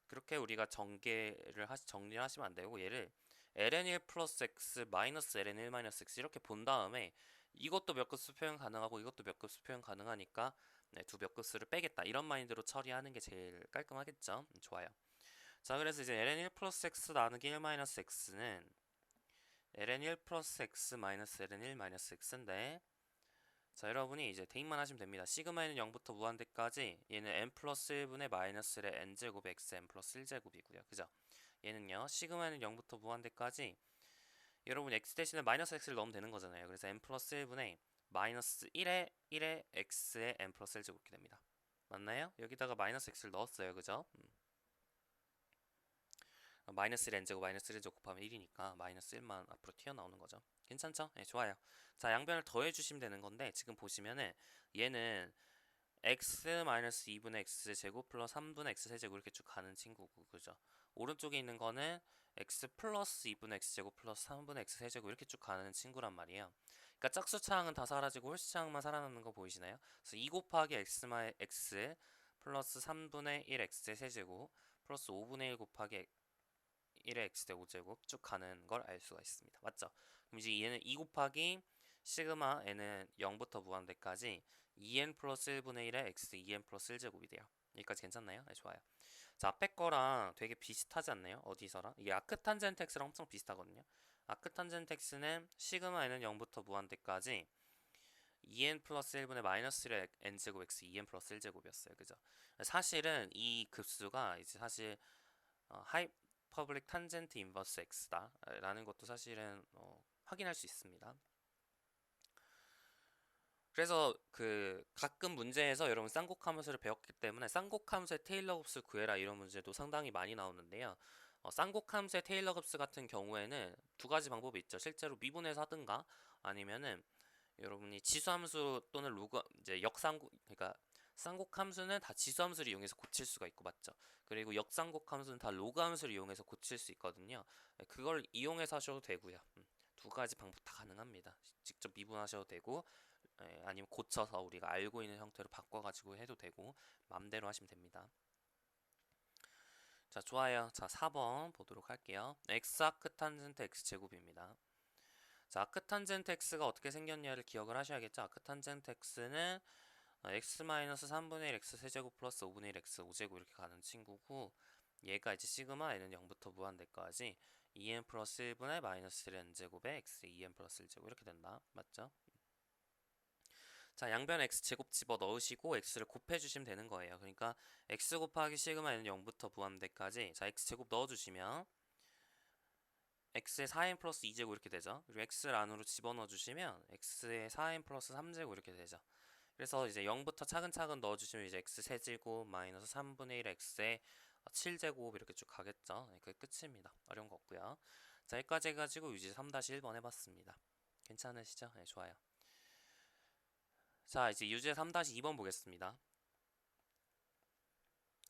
그렇게 우리가 정리를 하시면 안 되고 얘를 ln1 플러스 x 마이너스 ln1 마이너스 x 이렇게 본 다음에 이것도 몇 급수 표현 가능하고 이것도 몇 급수 표현 가능하니까 네, 두 몇 급수를 빼겠다 이런 마인드로 처리하는 게 제일 깔끔하겠죠. 좋아요. 자, 그래서 이제 ln1 플러스 x 나누기 1 마이너스 x는 ln1 플러스 x 마이너스 ln1 마이너스 x인데 자, 여러분이 이제 대입만 하시면 됩니다. 시그마에는 0부터 무한대까지 얘는 n 플러스 1분의 마이너스 1의 n제곱 x n 플러스 1제곱이고요. 그죠? 얘는요 시그마에는 0부터 무한대까지 여러분 x 대신에 마이너스 x를 넣으면 되는 거잖아요. 그래서 n 플러스 1분의 마이너스 1의 x의 n 플러스 1제곱 이렇게 됩니다. 맞나요? 여기다가 마이너스 x를 넣었어요. 그죠? 마이너스 1 n제곱 마이너스 1제곱 곱하면 1이니까 마이너스 1만 앞으로 튀어나오는 거죠. 괜찮죠? 네, 좋아요. 자, 양변을 더해주시면 되는 건데 지금 보시면은 얘는 x 마이너스 2분의 x 제곱 플러스 3분의 x 세제곱 이렇게 쭉 가는 친구고 그죠? 오른쪽에 있는 거는 x 플러스 2분의 x 제곱 플러스 3분의 x 세제곱 이렇게 쭉 가는 친구란 말이에요. 그러니까 짝수차항은 다 사라지고 홀수차항만 살아남는 거 보이시나요? 그래서 2 곱하기 x 플러스 3분의 1 x 세제곱 플러스 5분의 1 곱하기 1의 x 대 5제곱 쭉 가는 걸 알 수가 있습니다. 맞죠? 그럼 이제 얘는 2 곱하기 시그마 n은 0부터 무한대까지 2n 플러스 1분의 1의 x 2n 플러스 1제곱이 돼요. 여기까지 괜찮나요? 네, 좋아요. 자, 앞에 거랑 되게 비슷하지 않나요? 어디서랑? 이게 아크탄젠트 x랑 엄청 비슷하거든요. 아크탄젠트 x는 시그마 n은 0부터 무한대까지 2n 플러스 1분의 마이너스 1의 n제곱 x 2n 플러스 1제곱이었어요. 그죠? 사실은 이 급수가 이제 사실 하이퍼블릭 탄젠트 인버스 x다 라는 것도 사실은 확인할 수 있습니다. 그래서 그 가끔 문제에서 여러분 쌍곡함수를 배웠기 때문에 쌍곡함수의 테일러 급수 구해라 이런 문제도 상당히 많이 나오는데요. 쌍곡함수의 테일러 급수 같은 경우에는 두 가지 방법이 있죠. 실제로 미분해서 하든가 아니면은 여러분이 지수함수 또는 로그 이제 역쌍곡 그러니까 쌍곡함수는 다 지수함수를 이용해서 고칠 수가 있고 맞죠? 그리고 역쌍곡함수는 다 로그함수를 이용해서 고칠 수 있거든요. 그걸 이용해서 하셔도 되고요. 두 가지 방법 다 가능합니다. 직접 미분하셔도 되고 아니면 고쳐서 우리가 알고 있는 형태로 바꿔가지고 해도 되고 맘대로 하시면 됩니다. 자, 좋아요. 자, 4번 보도록 할게요. x 아크탄젠트 x제곱입니다. 자, 아크탄젠트 x가 어떻게 생겼냐를 기억을 하셔야겠죠. 아크탄젠트 x는 x-3분의 1 x 세제곱 플러스 5분의 1 x 5제곱 이렇게 가는 친구고 얘가 이제 시그마 n은 0부터 무한대까지 2n 플러스 1분의 마이너스 1 n제곱에 x 2n 플러스 1제곱 이렇게 된다. 맞죠? 자, 양변 x제곱 집어 넣으시고 x를 곱해 주시면 되는 거예요. 그러니까 x 곱하기 시그마 n은 0부터 무한대까지 자, x제곱 넣어주시면 x의 4n 플러스 2제곱 이렇게 되죠. 그리고 x를 안으로 집어넣어 주시면 x의 4n 플러스 3제곱 이렇게 되죠. 그래서 이제 0부터 차근차근 넣어주시면 이제 x 세제곱 마이너스 3분의 1 x의 7제곱 이렇게 쭉 가겠죠. 네, 그게 끝입니다. 어려운 거 없고요. 자, 여기까지 해가지고 유지 3-1번 해봤습니다. 괜찮으시죠? 네, 좋아요. 자, 이제 유제 3-2번 보겠습니다.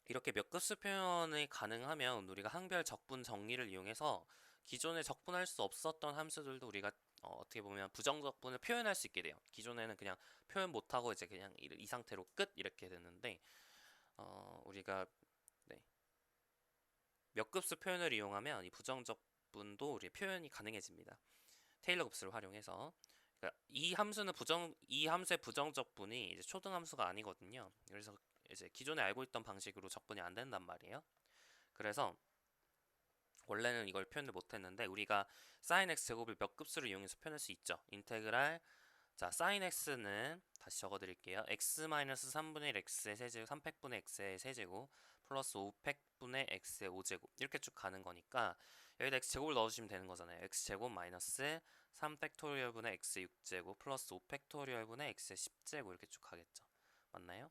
이렇게 몇 급수 표현이 가능하면 우리가 항별 적분 정리를 이용해서 기존에 적분할 수 없었던 함수들도 우리가 어떻게 보면 부정적분을 표현할 수 있게 돼요. 기존에는 그냥 표현 못하고 이제 그냥 이 상태로 끝 이렇게 됐는데 우리가 네. 몇 급수 표현을 이용하면 이 부정적분도 우리 표현이 가능해집니다. 테일러 급수를 활용해서 그러니까 이 함수의 부정적분이 이제 초등함수가 아니거든요. 그래서 이제 기존에 알고 있던 방식으로 적분이 안 된단 말이에요. 그래서 원래는 이걸 표현을 못했는데 우리가 sin x 제곱을 몇 급수를 이용해서 표현할 수 있죠. 인테그랄 자 sin x는 다시 적어드릴게요. x-3분의 1 x의 세제곱 300분의 x의 세제곱 플러스 500분의 x의 5제곱 이렇게 쭉 가는 거니까 여기다 x제곱을 넣어주시면 되는 거잖아요. x제곱 마이너스 3팩토리얼분의 x 6제곱 플러스 5팩토리얼분의 x의 10제곱 이렇게 쭉 가겠죠. 맞나요?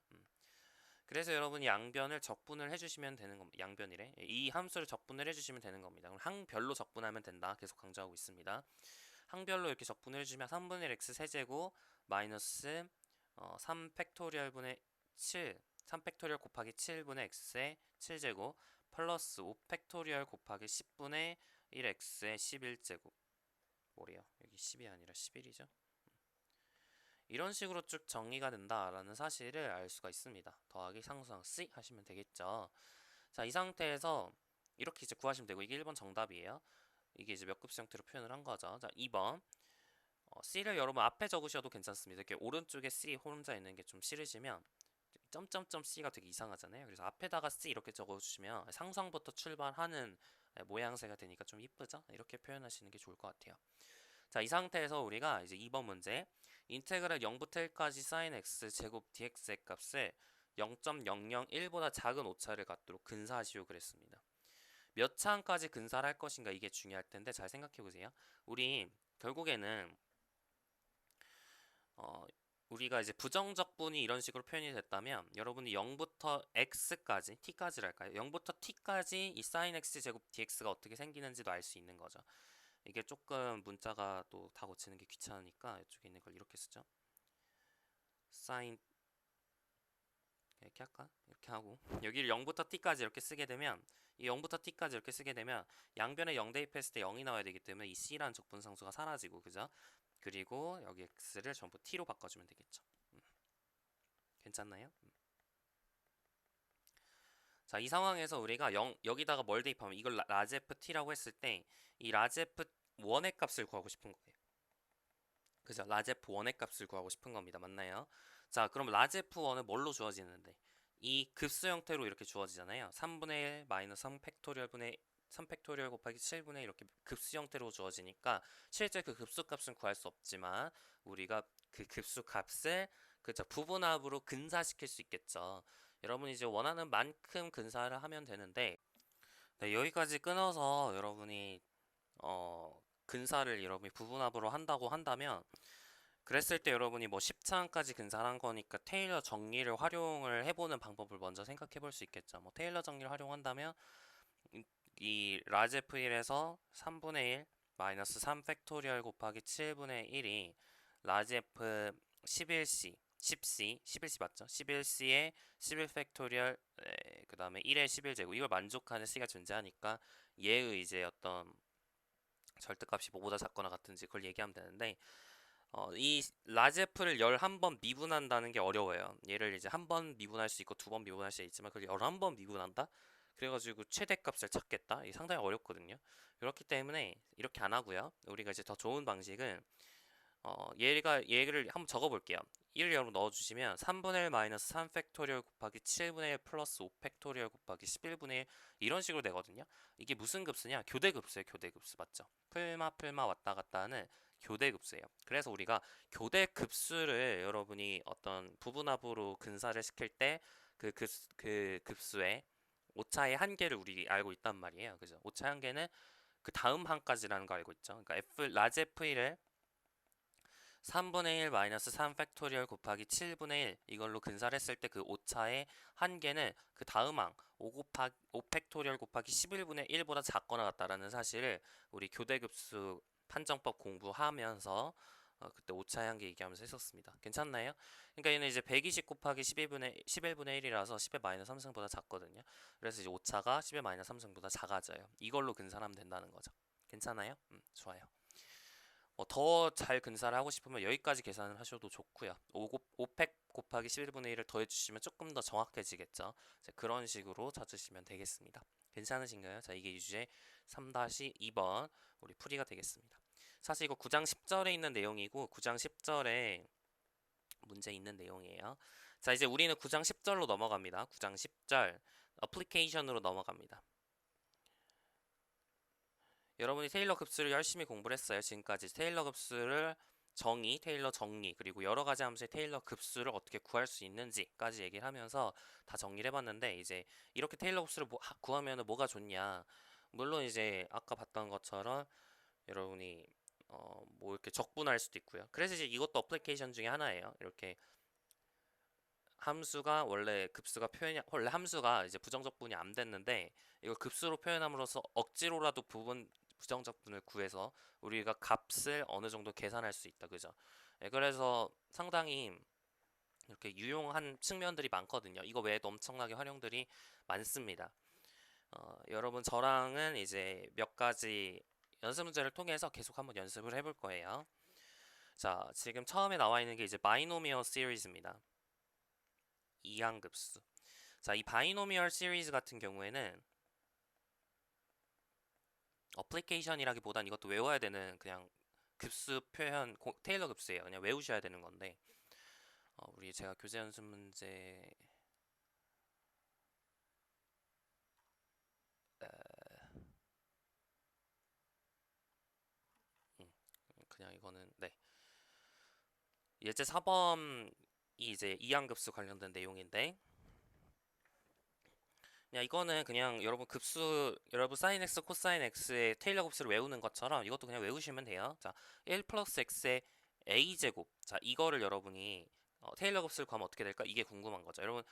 그래서 여러분이 양변을 적분을 해주시면 되는 겁니다. 양변이래. 이 함수를 적분을 해주시면 되는 겁니다. 그럼 항별로 적분하면 된다. 계속 강조하고 있습니다. 항별로 이렇게 적분을 해주면 3분의 1 x 세제곱 마이너스 3팩토리얼분의 7 3팩토리얼 곱하기 7분의 x의 7제곱 플러스 5팩토리얼 곱하기 10분의 1x의 11제곱 뭐래요? 여기 10이 아니라 11이죠? 이런 식으로 쭉 정리가 된다라는 사실을 알 수가 있습니다. 더하기 상수항 C 하시면 되겠죠. 자, 이 상태에서 이렇게 이제 구하시면 되고 이게 1번 정답이에요. 이게 이제 몇 급수 형태로 표현을 한 거죠. 자, 2번 C를 여러분 앞에 적으셔도 괜찮습니다. 이렇게 오른쪽에 C 혼자 있는 게 좀 싫으시면 점점점 C가 되게 이상하잖아요. 그래서 앞에다가 C 이렇게 적어주시면 상수항부터 출발하는 모양새가 되니까 좀 이쁘죠? 이렇게 표현하시는 게 좋을 것 같아요. 자, 이 상태에서 우리가 이제 2번 문제 인테그랄 0부터 1까지 sin x 제곱 dx의 값을 0.001보다 작은 오차를 갖도록 근사하시오 그랬습니다. 몇 차항까지 근사를 할 것인가 이게 중요할 텐데 잘 생각해 보세요. 우리 결국에는 우리가 이제 부정적분이 이런 식으로 표현이 됐다면 여러분이 0부터 x까지 t까지를 할까요? 0부터 t까지 이 sin x 제곱 dx가 어떻게 생기는지도 알 수 있는 거죠. 이게 조금 문자가 또 다 고치는 게 귀찮으니까 이쪽에 있는 걸 이렇게 쓰죠. sin 이렇게 할까? 이렇게 하고 여기를 0부터 t까지 이렇게 쓰게 되면 이 0부터 t까지 이렇게 쓰게 되면 양변에 0 대입했을 때 0이 나와야 되기 때문에 이 c라는 적분상수가 사라지고 그죠? 그리고 여기 x를 전부 t로 바꿔주면 되겠죠. 괜찮나요? 자, 이 상황에서 우리가 여기다가 뭘 대입하면 이걸 라제프 t라고 했을 때 이 라제프 1의 값을 구하고 싶은 거예요. 그죠? 라제프 1의 값을 구하고 싶은 겁니다. 맞나요? 자, 그럼 라제프 1은 뭘로 주어지는데? 이 급수 형태로 이렇게 주어지잖아요. 3분의 1 마이너스 3팩토리얼 분의 3팩토리얼 곱하기 7분의 1 이렇게 급수 형태로 주어지니까 실제 그 급수 값은 구할 수 없지만 우리가 그 급수 값을 그죠? 부분합으로 근사시킬 수 있겠죠. 여러분이 이제 원하는 만큼 근사를 하면 되는데 네, 여기까지 끊어서 여러분이 근사를 여러분이 부분합으로 한다고 한다면 그랬을 때 여러분이 뭐 10차항까지 근사를 한 거니까 테일러 정리를 활용을 해보는 방법을 먼저 생각해 볼 수 있겠죠. 뭐 테일러 정리를 활용한다면 이 라제프1에서 3분의 1 마이너스 3 팩토리얼 곱하기 7분의 1이 라제프 11c 10c 11c 맞죠? 11c에 11 팩토리얼 그 다음에 1의 11제곱 이걸 만족하는 c가 존재하니까 얘의 이제 어떤 절대값이 뭐보다 작거나 같은지 그걸 얘기하면 되는데 이 라제프를 11번 미분한다는 게 어려워요. 얘를 이제 한 번 미분할 수 있고 두 번 미분할 수 있지만 그걸 11번 미분한다? 그래가지고 최대값을 찾겠다? 이게 상당히 어렵거든요. 그렇기 때문에 이렇게 안 하고요. 우리가 이제 더 좋은 방식은 얘를 한번 적어볼게요. 1을 여러분 넣어주시면 3분의 1 마이너스 3 팩토리얼 곱하기 7분의 1 플러스 5 팩토리얼 곱하기 11분의 1 이런 식으로 되거든요. 이게 무슨 급수냐? 교대급수예요. 교대급수 맞죠? 풀마 왔다 갔다 하는 교대급수예요. 그래서 우리가 교대급수를 여러분이 어떤 부분합으로 근사를 시킬 때 그 급수의 오차의 한계를 우리 알고 있단 말이에요. 그죠? 오차의 한계는 그 다음 항까지라는 거 알고 있죠. 그러니까 라지 F1을 3분의 1 마이너스 3 팩토리얼 곱하기 7분의 1 이걸로 근사를 했을 때 그 오차의 한계는 그 다음 항 5 팩토리얼 곱하기 11분의 1보다 작거나 같다라는 사실을 우리 교대급수 판정법 공부하면서 그때 오차의 한계 얘기하면서 했었습니다. 괜찮나요? 그러니까 얘는 이제 120 곱하기 11분의 1이라서 10의 마이너스 3승보다 작거든요. 그래서 이제 오차가 10의 마이너스 3승보다 작아져요. 이걸로 근사하면 된다는 거죠. 괜찮아요? 좋아요. 더 잘 근사를 하고 싶으면 여기까지 계산을 하셔도 좋고요. 5팩 곱하기 11분의 1을 더해주시면 조금 더 정확해지겠죠. 그런 식으로 찾으시면 되겠습니다. 괜찮으신가요? 자, 이게 유제 3-2번 우리 풀이가 되겠습니다. 사실 이거 9장 10절에 있는 내용이고 9장 10절에 문제 있는 내용이에요. 자, 이제 우리는 9장 10절로 넘어갑니다. 9장 10절 어플리케이션으로 넘어갑니다. 여러분이 테일러 급수를 열심히 공부를 했어요. 지금까지 테일러 급수를 테일러 정의, 그리고 여러 가지 함수의 테일러 급수를 어떻게 구할 수 있는지까지 얘기를 하면서 다 정리를 해봤는데, 이제 이렇게 테일러 급수를 구하면 뭐가 좋냐? 물론 이제 아까 봤던 것처럼 여러분이 뭐 이렇게 적분할 수도 있고요. 그래서 이제 이것도 어플리케이션 중에 하나예요. 이렇게 함수가 원래 함수가 이제 부정적분이 안 됐는데 이걸 급수로 표현함으로써 억지로라도 부정적분을 구해서 우리가 값을 어느 정도 계산할 수 있다, 그죠? 예, 그래서 상당히 이렇게 유용한 측면들이 많거든요. 이거 외에도 엄청나게 활용들이 많습니다. 여러분 저랑은 이제 몇 가지 연습 문제를 통해서 계속 한번 연습을 해볼 거예요. 자, 지금 처음에 나와 있는 게 이제 바이노미얼 시리즈입니다. 이항급수. 자, 이 바이노미얼 시리즈 같은 경우에는 어플리케이션이라기보단 이것도 외워야 되는 그냥 급수 표현 테일러 급수예요. 그냥 외우셔야 되는 건데 우리 제가 교재 연습 문제 그냥 이거는 네. 예제 4번이 이제 이항급수 관련된 내용인데 그냥 이거는 그냥 여러분 사인 x 코사인 x의 테일러 곱수를 외우는 것처럼 이것도 그냥 외우시면 돼요. 자, 1 플러스 x의 a 제곱. 자, 이거를 여러분이 테일러 곱수를 구하면 어떻게 될까? 이게 궁금한 거죠. 여러분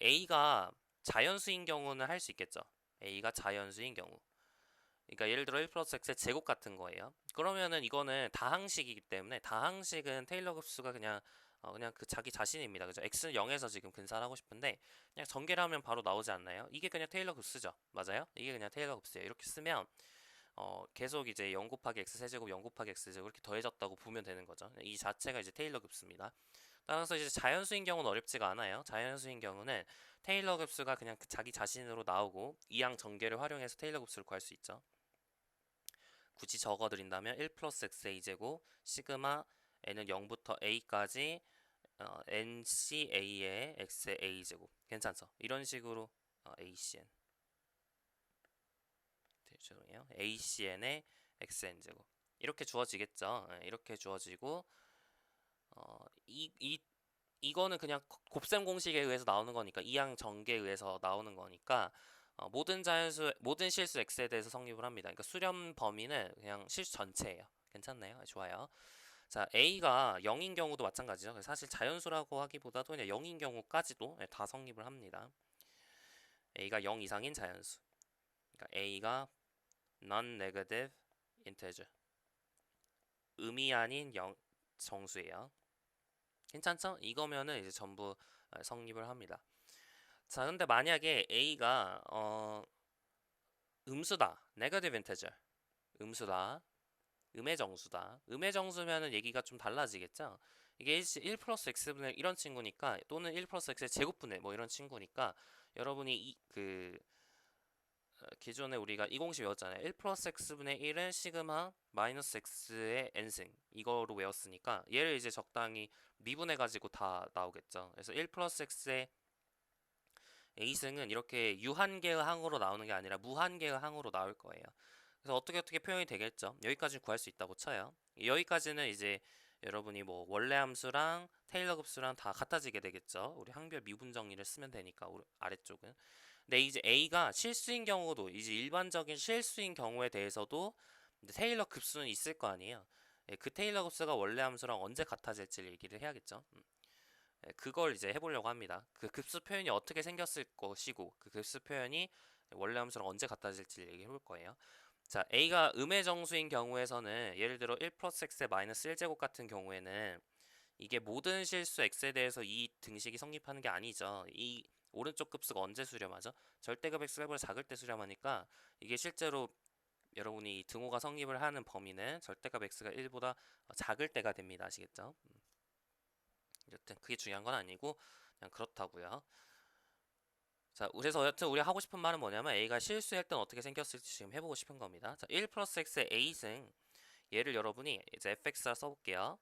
a가 자연수인 경우는 할 수 있겠죠. a가 자연수인 경우. 그러니까 예를 들어 1 플러스 x의 제곱 같은 거예요. 그러면은 이거는 다항식이기 때문에 다항식은 테일러 곱수가 그냥 그 자기 자신입니다. 그죠? x는 0에서 지금 근사를 하고 싶은데 그냥 전개를 하면 바로 나오지 않나요? 이게 그냥 테일러 급수죠. 맞아요? 이게 그냥 테일러 급수예요. 이렇게 쓰면 계속 이제 0 곱하기 x 세제곱 0 곱하기 x 제곱 이렇게 더해졌다고 보면 되는 거죠. 이 자체가 이제 테일러 급수입니다. 따라서 이제 자연수인 경우는 어렵지가 않아요. 자연수인 경우는 테일러 급수가 그냥 자기 자신으로 나오고 이항 전개를 활용해서 테일러 급수를 구할 수 있죠. 굳이 적어드린다면 1 플러스 x의 2제곱 시그마 n은 0부터 a까지 NCA의 X의 A제곱 괜찮죠? 이런 식으로 ACN 네, 죄송해요. ACN의 XN제곱 이렇게 주어지겠죠? 네, 이렇게 주어지고 이거는 그냥 곱셈 공식에 의해서 나오는 거니까 이항 전개에 의해서 나오는 거니까 모든 실수 x에 대해서 성립을 합니다. 그러니까 수렴 범위는 그냥 실수 전체예요. 괜찮나요? 좋아요. 자, a가 0인 경우도 마찬가지죠. 사실 자연수라고 하기보다도 그냥 0인 경우까지도 다 성립을 합니다. a가 0 이상인 자연수. 그러니까 a가 non-negative integer. 음이 아닌 정수예요. 괜찮죠? 이거면은 이제 전부 성립을 합니다. 자, 근데 만약에 a가 음수다, negative integer, 음수다, 음의 정수다. 음의 정수면은 얘기가 좀 달라지겠죠? 이게 1 플러스 x분의 이런 친구니까 또는 1 플러스 x의 제곱분의 뭐 이런 친구니까 여러분이 기존에 우리가 이 공식 외웠잖아요. 1 플러스 x분의 1은 시그마 마이너스 x의 n승 이거로 외웠으니까 얘를 이제 적당히 미분해가지고 다 나오겠죠. 그래서 1 플러스 x의 a승은 이렇게 유한계의 항으로 나오는 게 아니라 무한계의 항으로 나올 거예요. 그래서 어떻게 표현이 되겠죠. 여기까지 구할 수 있다고 쳐요. 여기까지는 이제 여러분이 뭐 원래 함수랑 테일러 급수랑 다 같아지게 되겠죠. 우리 항별 미분 정리를 쓰면 되니까 아래쪽은. 근데 이제 a가 실수인 경우도 이제 일반적인 실수인 경우에 대해서도 테일러 급수는 있을 거 아니에요. 예, 그 테일러 급수가 원래 함수랑 언제 같아질지 얘기를 해야겠죠. 예, 그걸 이제 해보려고 합니다. 그 급수 표현이 어떻게 생겼을 것이고 그 급수 표현이 원래 함수랑 언제 같아질지 얘기해 볼 거예요. 자, a가 음의 정수인 경우에서는 예를 들어 1 플러스 x의 마이너스 1제곱 같은 경우에는 이게 모든 실수 x에 대해서 이 등식이 성립하는 게 아니죠. 이 오른쪽 급수가 언제 수렴하죠? 절대값 x가 1보다 작을 때 수렴하니까 이게 실제로 여러분이 등호가 성립을 하는 범위는 절대값 x가 1보다 작을 때가 됩니다. 아시겠죠? 여튼 그게 중요한 건 아니고 그냥 그렇다고요. 자, 그래서 여튼 우리 하고 싶은 말은 뭐냐면 a가 실수할 땐 어떻게 생겼을지 지금 해보고 싶은 겁니다. 자, 1 플러스 x의 a승 얘를 여러분이 이제 fx라 써볼게요.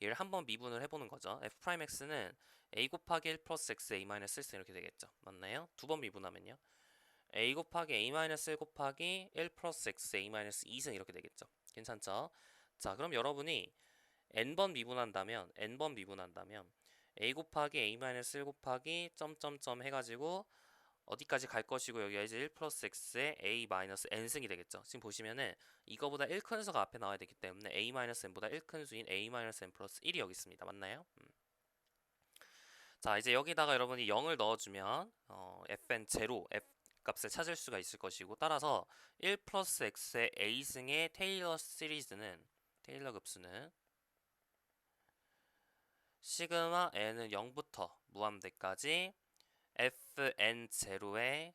얘를 한번 미분을 해보는 거죠. f'x는 a 곱하기 1 플러스 x a 마이너스 1승 이렇게 되겠죠. 맞나요? 두 번 미분하면요. a 곱하기 a-1 곱하기 1 플러스 x a-2승 이렇게 되겠죠. 괜찮죠? 자, 그럼 여러분이 n번 미분한다면 a 곱하기 a-1 곱하기 점점점 해가지고 어디까지 갈 것이고 여기가 이제 1 플러스 x에 a 마이너스 n승이 되겠죠. 지금 보시면은 이거보다 1 큰 수가 앞에 나와야 되기 때문에 a 마이너스 n보다 1 큰 수인 a 마이너스 n 플러스 1이 여기 있습니다. 맞나요? 자, 이제 여기다가 여러분이 0을 넣어주면 fn 제로 f 값을 찾을 수가 있을 것이고, 따라서 1 플러스 x의 a승의 테일러 급수는 시그마 n은 0부터 무한대까지 fn 제로의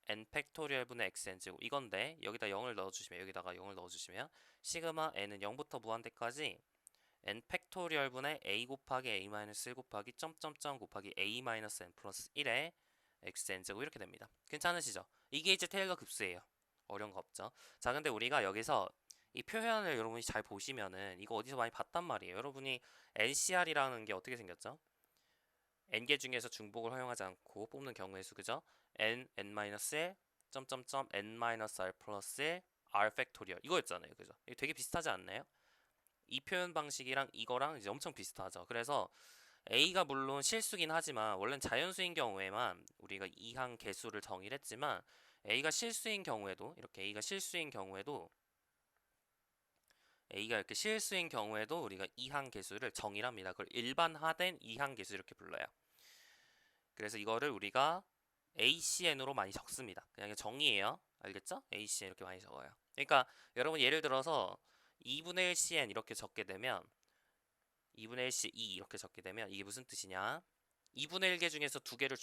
n 팩토리얼 분의 xn 제곱 이건데, 여기다 0을 넣어주시면 시그마 n은 0부터 무한대까지 n 팩토리얼 분의 a 곱하기 a-1 곱하기 점점점 곱하기 a-n 플러스 1의 xn 제곱 이렇게 됩니다. 괜찮으시죠? 이게 이제 테일러 급수예요. 어려운 거 없죠? 자, 근데 우리가 여기서 이 표현을 여러분이 잘 보시면은 이거 어디서 많이 봤단 말이에요. 여러분이 NCR이라는 게 어떻게 생겼죠? n개 중에서 중복을 허용하지 않고 뽑는 경우의 수, 그죠? n-1 점점점 n-r 플러스 1 r 팩토리얼 이거였잖아요. 그죠? 이거 되게 비슷하지 않나요? 이 표현 방식이랑 이거랑 이제 엄청 비슷하죠. 그래서 a가 물론 실수긴 하지만 원래는 자연수인 경우에만 우리가 이항 개수를 정의를 했지만 a가 실수인 경우에도 우리가 이항 개수를 정의를 합니다. 그걸 일반화된 이항 개수 이렇게 불러요. 그래서 이거를 우리가 ACN으로 많이 적습니다. 그냥 정의예요. 알겠죠? ACN 이렇게 많이 적어요. 그러니까 여러분 예를 들어서 2분의 1 CN 이렇게 적게 되면 2분의 1 C 2 이렇게 적게 되면 이게 무슨 뜻이냐? 2분의 1개 중에서 두 개를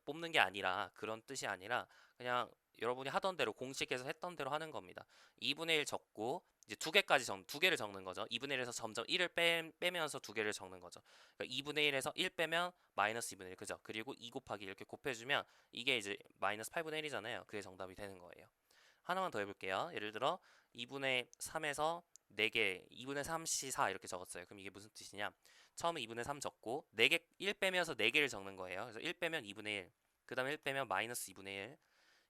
뽑는 게 아니라, 그런 뜻이 아니라 그냥 여러분이 하던 대로 공식에서 했던 대로 하는 겁니다. 2분의 1 적고 이제 두 개를 적는 거죠. 2분의 1에서 점점 1을 빼면서 두 개를 적는 거죠. 그러니까 2분의 1에서 1 빼면 마이너스 2분의 1, 그죠? 그리고 2 곱하기 이렇게 곱해주면 이게 이제 마이너스 8분의 1이잖아요. 그게 정답이 되는 거예요. 하나만 더 해볼게요. 예를 들어 2분의 3에서 4개, 2분의 3C 4 이렇게 적었어요. 그럼 이게 무슨 뜻이냐? 처음에 2분의 3 적고 4개, 1 빼면서 4개를 적는 거예요. 그래서 1 빼면 2분의 1, 그 다음에 1 빼면 마이너스 2분의 1,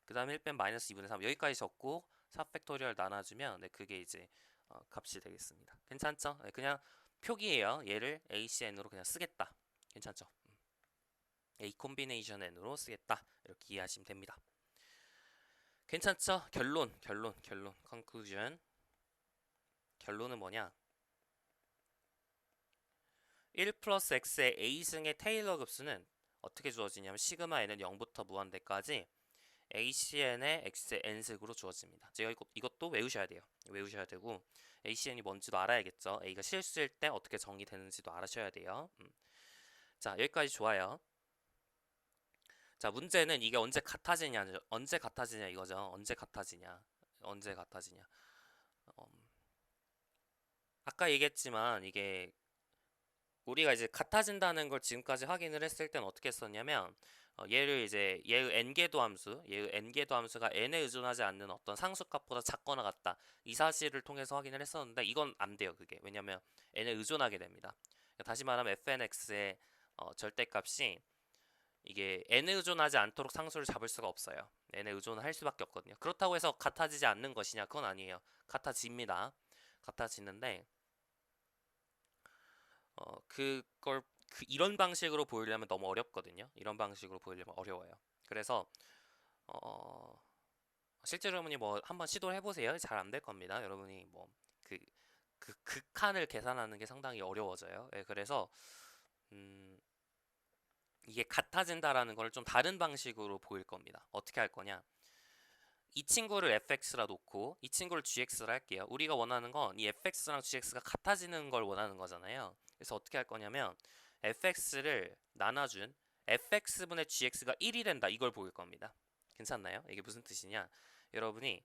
그 다음에 1 빼면 마이너스 2분의 3 여기까지 적고 4팩토리얼 나눠주면 네, 그게 이제 값이 되겠습니다. 괜찮죠? 네, 그냥 표기예요. 얘를 ACN으로 그냥 쓰겠다. 괜찮죠? A 콤비네이션 N으로 쓰겠다. 이렇게 이해하시면 됩니다. 괜찮죠? 결론. conclusion. 결론은 뭐냐? 1 플러스 x의 a승의 테일러 급수는 어떻게 주어지냐면 시그마 n은 0부터 무한대까지 acn의 x의 n승으로 주어집니다. 제가 이것도 외우셔야 돼요. 외우셔야 되고 acn이 뭔지도 알아야겠죠. a가 실수일 때 어떻게 정의되는지도 알아셔야 돼요. 자, 여기까지 좋아요. 자, 문제는 이게 언제 같아지냐 이거죠. 언제 같아지냐. 아까 얘기했지만 이게 우리가 이제 같아진다는 걸 지금까지 확인을 했을 땐 어떻게 했었냐면 얘의 n개도 함수가 n에 의존하지 않는 어떤 상수값보다 작거나 같다, 이 사실을 통해서 확인을 했었는데 이건 안 돼요. 그게 왜냐면 n에 의존하게 됩니다. 그러니까 다시 말하면 fnx의 절대값이 이게 n에 의존하지 않도록 상수를 잡을 수가 없어요. n에 의존할 수밖에 없거든요. 그렇다고 해서 같아지지 않는 것이냐? 그건 아니에요. 같아집니다. 같아지는데 이런 방식으로 보이려면 너무 어렵거든요. 이런 방식으로 보이려면 어려워요. 그래서 실제로 여러분이 뭐 한번 시도를 해보세요. 잘 안 될 겁니다. 여러분이 뭐 그 극한을 계산하는 게 상당히 어려워져요. 예, 그래서 이게 같아진다라는 걸 좀 다른 방식으로 보일 겁니다. 어떻게 할 거냐? 이 친구를 fx라 놓고 이 친구를 gx라 할게요. 우리가 원하는 건 이 fx랑 gx가 같아지는 걸 원하는 거잖아요. 그래서 어떻게 할 거냐면 fx를 나눠준 fx분의 gx가 1이 된다, 이걸 보일 겁니다. 괜찮나요? 이게 무슨 뜻이냐? 여러분이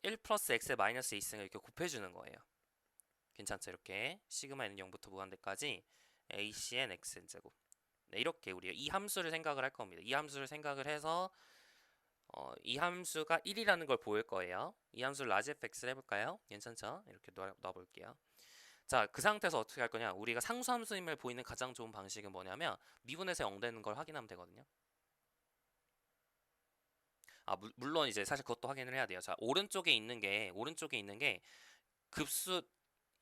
1 플러스 x의 마이너스 a승을 이렇게 곱해주는 거예요. 괜찮죠? 이렇게 시그마 n은 0부터 무한대까지 acn xn 제곱. 네, 이렇게 우리가 이 함수를 생각을 할 겁니다. 이 함수를 생각을 해서 이 함수가 1이라는 걸 보일 거예요. 이 함수를 라지 fx를 해볼까요? 괜찮죠? 이렇게 놔볼게요. 자, 그 상태에서 어떻게 할 거냐? 우리가 상수함수임을 보이는 가장 좋은 방식은 뭐냐면 미분에서 0 되는 걸 확인하면 되거든요. 물론 이제 사실 그것도 확인을 해야 돼요. 자, 오른쪽에 있는 게 급수,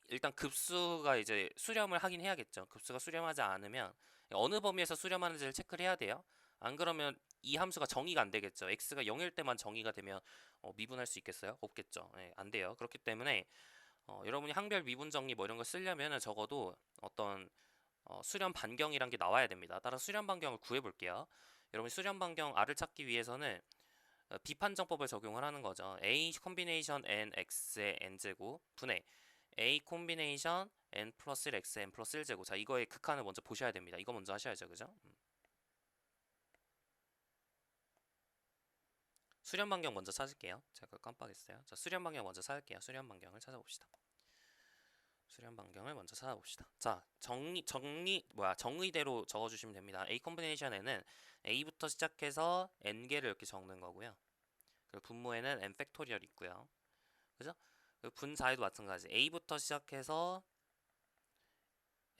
일단 급수가 이제 수렴을 하긴 해야겠죠. 급수가 수렴하지 않으면 어느 범위에서 수렴하는지를 체크를 해야 돼요. 안 그러면 이 함수가 정의가 안 되겠죠. x가 0일 때만 정의가 되면 미분할 수 있겠어요? 없겠죠. 예, 안 돼요. 그렇기 때문에 여러분이 항별 미분 정리 뭐 이런 거 쓰려면 적어도 어떤 수렴 반경이란 게 나와야 됩니다. 따라서 수렴 반경을 구해 볼게요. 여러분 수렴 반경 r을 찾기 위해서는 비판정법을 적용을 하는 거죠. a 콤비네이션 n x의 n 제곱 분의 a 콤비네이션 n 플러스 1 x n 플러스 1 제곱. 자, 이거의 극한을 먼저 보셔야 됩니다. 이거 먼저 하셔야죠, 그죠? 수렴 반경 먼저 찾을게요. 제가 그걸 깜빡했어요. 자, 수렴 반경 먼저 찾을게요. 수렴 반경을 찾아봅시다. 수렴 반경을 먼저 찾아봅시다. 자, 정의대로 적어주시면 됩니다. a 콤비네이션에는 a부터 시작해서 n개를 이렇게 적는 거고요. 그리고 분모에는 n 팩토리얼 있고요. 그죠? 그리고 분자에도 마찬가지. a부터 시작해서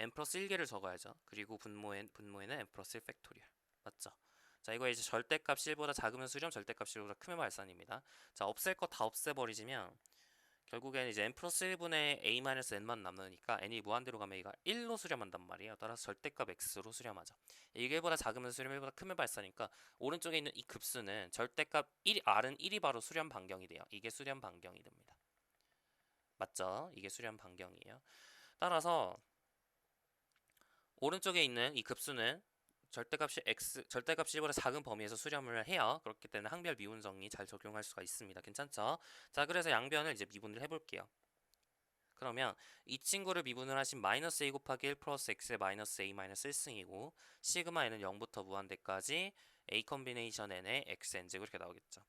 n 플러스 1개를 적어야죠. 그리고 분모에는 n 플러스 1 팩토리얼. 맞죠? 자, 이거 이제 절대값 1보다 작으면 수렴, 절대값 1보다 크면 발산입니다. 자, 없앨 거 다 없애버리시면 결국에는 이제 n 플러스 1분의 a 마이너스 n만 남으니까 n이 무한대로 가면 a가 1로 수렴한단 말이에요. 따라서 절대값 x로 수렴하죠. 이게 1보다 작으면 수렴, 1보다 크면 발산이니까 오른쪽에 있는 이 급수는 절대값 1, r은 1이 바로 수렴 반경이 돼요. 이게 수렴 반경이 됩니다. 맞죠? 이게 수렴 반경이에요. 따라서 오른쪽에 있는 이 급수는 절대값이 1보다 작은 범위에서 수렴을 해요. 그렇기 때문에 항별 미분 정리 잘 적용할 수가 있습니다. 괜찮죠? 자, 그래서 양변을 이제 미분을 해볼게요. 그러면 이 친구를 미분을 하신 마이너스 a 곱하기 1 플러스 x의 마이너스 a 마이너스 1승이고 시그마 n은 0부터 무한대까지 a 콤비네이션 n의 xn제곱 이렇게 나오겠죠.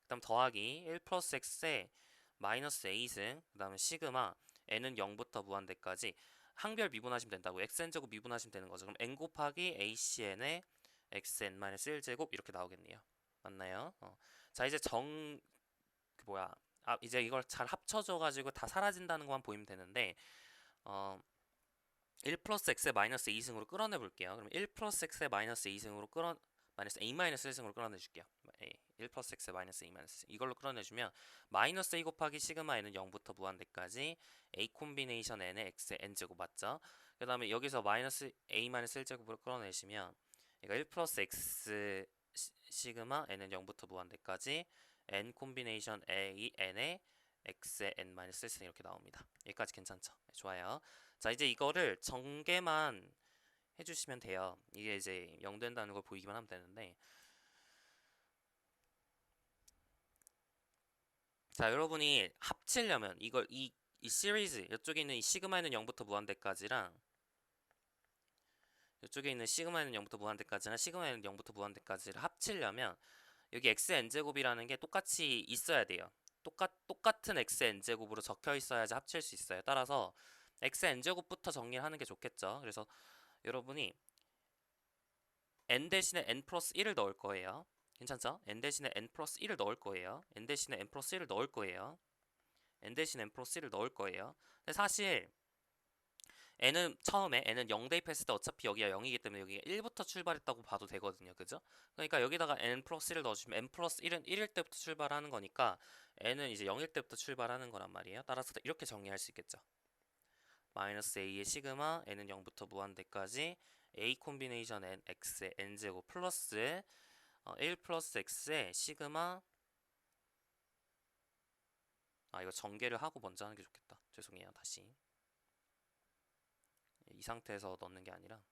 그 다음 더하기 1 플러스 x의 마이너스 a승 그 다음에 시그마 n은 0부터 무한대까지 항별 미분하시면 된다고 xn제곱 미분하시면 되는 거죠. 그럼 n 곱하기 acn의 xn-1제곱 이렇게 나오겠네요. 맞나요? 자, 이제 이제 이걸 잘 합쳐줘가지고 다 사라진다는 것만 보이면 되는데 1 플러스 x의 마이너스 2승으로 끌어내 볼게요. 그럼 1 플러스 x의 마이너스 2승으로 마이너스 a 마이너스 1승으로 끌어내 줄게요. 1 플러스 x 마이너스 a 마이너스 이걸로 끌어내주면 마이너스 a 곱하기 시그마 n은 0부터 무한대까지 a 콤비네이션 n의 x의 n제곱 맞죠? 그 다음에 여기서 마이너스 a 마이너스 1제곱으로 끌어내시면 그러니까 1 플러스 x 시그마 n은 0부터 무한대까지 n 콤비네이션 a n의 x의 n 마이너스 1승 이렇게 나옵니다. 여기까지 괜찮죠? 네, 좋아요. 자, 이제 이거를 전개만 해주시면 돼요. 이게 이제 0 된다는 걸 보이기만 하면 되는데 자, 여러분이 합치려면 이 시리즈 이쪽에 있는 이 시그마에는 0부터 무한대까지랑 이쪽에 있는 시그마에는 0부터 무한대까지랑 시그마에는 0부터 무한대까지를 합치려면 여기 xn제곱이라는 게 똑같이 있어야 돼요. 똑같은 xn제곱으로 적혀 있어야지 합칠 수 있어요. 따라서 xn제곱부터 정리를 하는 게 좋겠죠. 그래서 여러분이 n 대신에 n 플러스 1을 넣을 거예요. 괜찮죠? n 대신에 n 플러스 1을 넣을 거예요. n 대신에 n 플러스 1을 넣을 거예요. n 대신에 n 플러스 1을 넣을 거예요. 근데 사실 처음에 n은 0 대입했을 때 어차피 여기가 0이기 때문에 여기가 1부터 출발했다고 봐도 되거든요. 그죠? 그러니까 여기다가 n 플러스 1을 넣어주시면 n 플러스 1은 1일 때부터 출발하는 거니까 n은 이제 0일 때부터 출발하는 거란 말이에요. 따라서 이렇게 정리할 수 있겠죠. 마이너스 a의 시그마 n은 0부터 무한대까지 a 콤비네이션 n x의 n제곱 플러스 1 플러스 x의 시그마 이거 전개를 하고 먼저 하는 게 좋겠다. 죄송해요. 다시 이 상태에서 넣는 게 아니라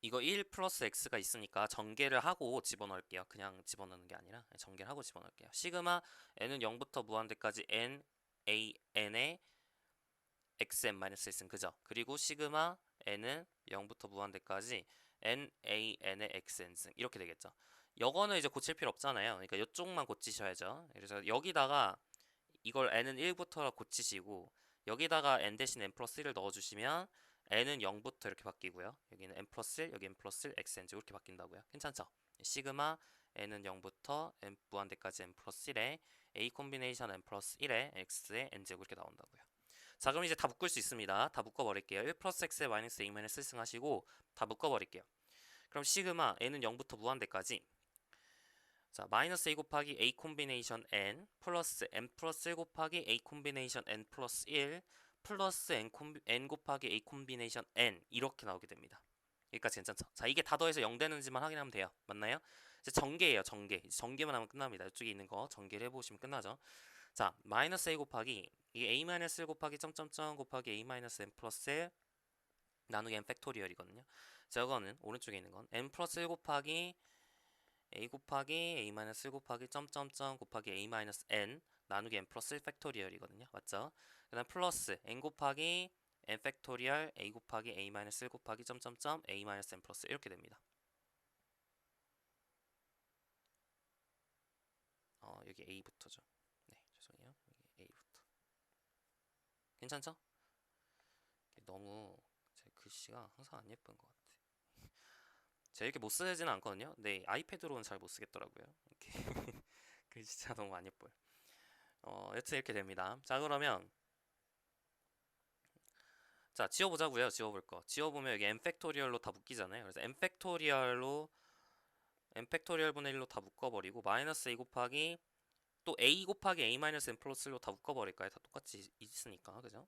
이거 1 플러스 x가 있으니까 전개를 하고 집어넣을게요. 그냥 집어넣는 게 아니라 전개를 하고 집어넣을게요. 시그마 n은 0부터 무한대까지 n a n의 xn-1승 그죠? 그리고 시그마 n은 0부터 무한대까지 n a n의 xn승 이렇게 되겠죠. 이거는 이제 고칠 필요 없잖아요. 그러니까 이쪽만 고치셔야죠. 그래서 여기다가 이걸 n은 1부터 고치시고 여기다가 n 대신 n 플러스 1을 넣어주시면 n은 0부터 이렇게 바뀌고요. 여기는 n 플러스 1, 여기 n 플러스 1, xn 이렇게 바뀐다고요. 괜찮죠? 시그마 n은 0부터 n 무한대까지 n 플러스 1에 a 콤비네이션 n 플러스 1에 x의 n제곱 이렇게 나온다고요. 자, 그럼 이제 다 묶을 수 있습니다. 다 묶어버릴게요. 1 플러스 x의 마이너스 a 마이너스 1승 하시고 다 묶어버릴게요. 그럼 시그마 n은 0부터 무한대까지 자 마이너스 a 곱하기 a 콤비네이션 n 플러스 n 플러스 1 곱하기 a 콤비네이션 n 플러스 1 플러스 n 곱하기 a 콤비네이션 n 이렇게 나오게 됩니다. 여기까지 괜찮죠? 자 이게 다 더해서 0 되는지만 확인하면 돼요. 맞나요? 이제 전개예요. 전개. 이제 전개만 하면 끝납니다. 이쪽에 있는 거 전개를 해보시면 끝나죠. 자 마이너스 a 곱하기 이게 a 마이너스 1 곱하기 점점점 곱하기 a 마이너스 n 플러스 1 나누기 n 팩토리얼이거든요. 자 이거는 오른쪽에 있는 건 n 플러스 1 곱하기 a 곱하기 a 마이너스 1 곱하기 점점점 곱하기 a 마이너스 n 나누기 n 플러스 1 팩토리얼이거든요. 맞죠? 그 다음 플러스 n 곱하기 n 팩토리얼 a 곱하기 a 마이너스 1 곱하기 점점점 a 마이너스 n 플러스 이렇게 됩니다. 여기 a부터죠. 네, 죄송해요. 여기 a부터. 괜찮죠? 너무 제 글씨가 항상 안 예쁜 것 같아. 제가 이렇게 못 쓰지는 않거든요. 네, 아이패드로는 잘 못 쓰겠더라고요. 이렇게 글씨가 너무 안 예뻐요. 여튼 이렇게 됩니다. 자 그러면 자 지워보자고요. 지워볼 거. 지워보면 여기 n 팩토리얼로 다 묶이잖아요. 그래서 n 팩토리얼로 n 팩토리얼 분의 1로 다 묶어버리고 마이너스 a 곱하기 또 a 곱하기 a 마이너스 n 플러스 1로 다 묶어버릴까요? 다 똑같이 있으니까 그죠?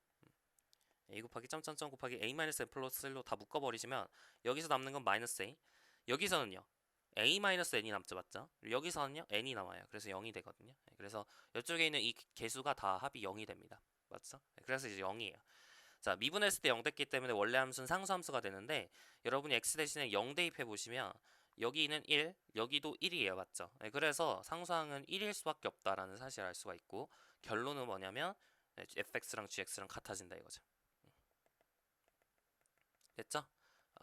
a 곱하기 점점점 곱하기 a 마이너스 n 플러스 1로 다 묶어버리시면 여기서 남는 건 마이너스 a 여기서는요 a 마이너스 n이 남죠 맞죠? 여기서는요 n이 남아요. 그래서 0이 되거든요. 그래서 이쪽에 있는 이 개수가 다 합이 0이 됩니다. 맞죠? 그래서 이제 0이에요. 자 미분했을 때 0 됐기 때문에 원래 함수는 상수함수가 되는데 여러분이 x 대신에 0 대입해 보시면 여기는 1, 여기도 1이에요. 맞죠? 그래서 상수항은 1일 수밖에 없다라는 사실을 알 수가 있고 결론은 뭐냐면 fx랑 gx랑 같아진다 이거죠. 됐죠?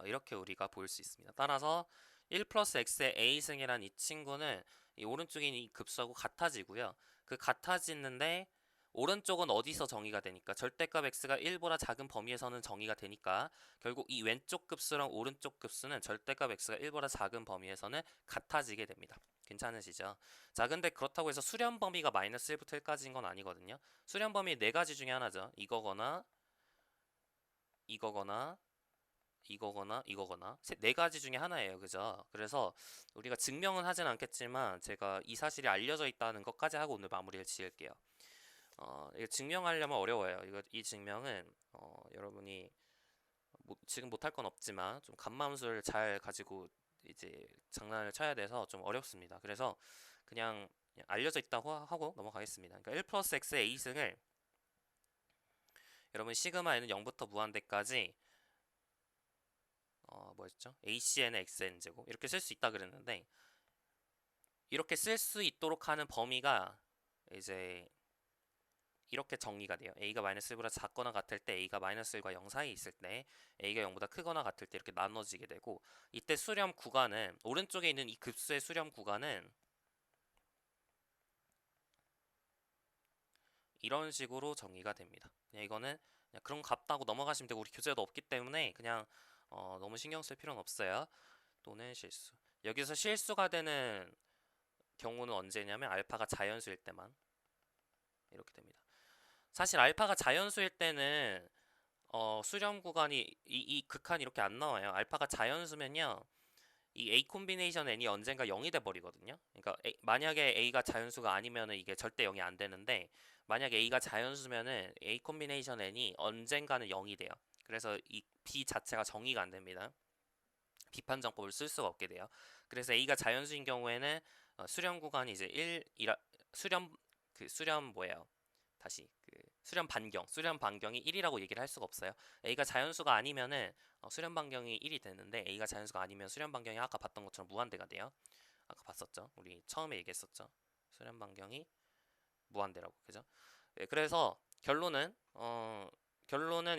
이렇게 우리가 볼 수 있습니다. 따라서 1 플러스 x의 a승이란 이 친구는 이 오른쪽에 있는 이 급수하고 같아지고요. 그 같아지는데 오른쪽은 어디서 정의가 되니까 절대값 x가 1보다 작은 범위에서는 정의가 되니까 결국 이 왼쪽 급수랑 오른쪽 급수는 절대값 x가 1보다 작은 범위에서는 같아지게 됩니다. 괜찮으시죠? 자 근데 그렇다고 해서 수렴 범위가 마이너스 1부터 1까지인 건 아니거든요. 수렴 범위 4가지 중에 하나죠. 이거거나 이거거나 이거거나 네 가지 중에 하나예요. 그죠? 그래서 우리가 증명은 하진 않겠지만 제가 이 사실이 알려져 있다는 것까지 하고 오늘 마무리를 지을게요. 이거 증명하려면 어려워요. 이 증명은 여러분이 지금 못할 건 없지만 좀 감함수를 잘 가지고 이제 장난을 쳐야 돼서 좀 어렵습니다. 그래서 그냥 알려져 있다고 하고 넘어가겠습니다. 그러니까 1 플러스 x의 a승을 여러분 시그마에는 0부터 무한대까지 뭐였죠? acn의 xn제곱 이렇게 쓸 수 있다 그랬는데 이렇게 쓸 수 있도록 하는 범위가 이제 이렇게 정의가 돼요. a가 마이너스 1보다 작거나 같을 때 a가 마이너스 1과 0 사이에 있을 때 a가 0보다 크거나 같을 때 이렇게 나눠지게 되고 이때 수렴 구간은 오른쪽에 있는 이 급수의 수렴 구간은 이런 식으로 정의가 됩니다. 그냥 이거는 그냥 그런 같다고 넘어가시면 되고 우리 교재도 없기 때문에 그냥 너무 신경 쓸 필요는 없어요. 또는 실수. 여기서 실수가 되는 경우는 언제냐면 알파가 자연수일 때만 이렇게 됩니다. 사실 알파가 자연수일 때는 수렴 구간이 이 극한이 이렇게 안 나와요. 알파가 자연수면요. 이 A 콤비네이션 n이 언젠가 0이 돼 버리거든요. 그러니까 만약에 A가 자연수가 아니면은 이게 절대 0이 안 되는데 만약에 A가 자연수면은 A 콤비네이션 n이 언젠가는 0이 돼요. 그래서 이 B 자체가 정의가 안 됩니다. 비판정법을 쓸 수가 없게 돼요. 그래서 A가 자연수인 경우에는 수렴 구간이 이제 1이라 수렴 뭐예요? 다시 수렴 반경이 1이라고 얘기를 할 수가 없어요. A가 자연수가 아니면은 수렴 반경이 1이 되는데 A가 자연수가 아니면 수렴 반경이 아까 봤던 것처럼 무한대가 돼요. 아까 봤었죠? 우리 처음에 얘기했었죠? 수렴 반경이 무한대라고 그죠? 네, 그래서 결론은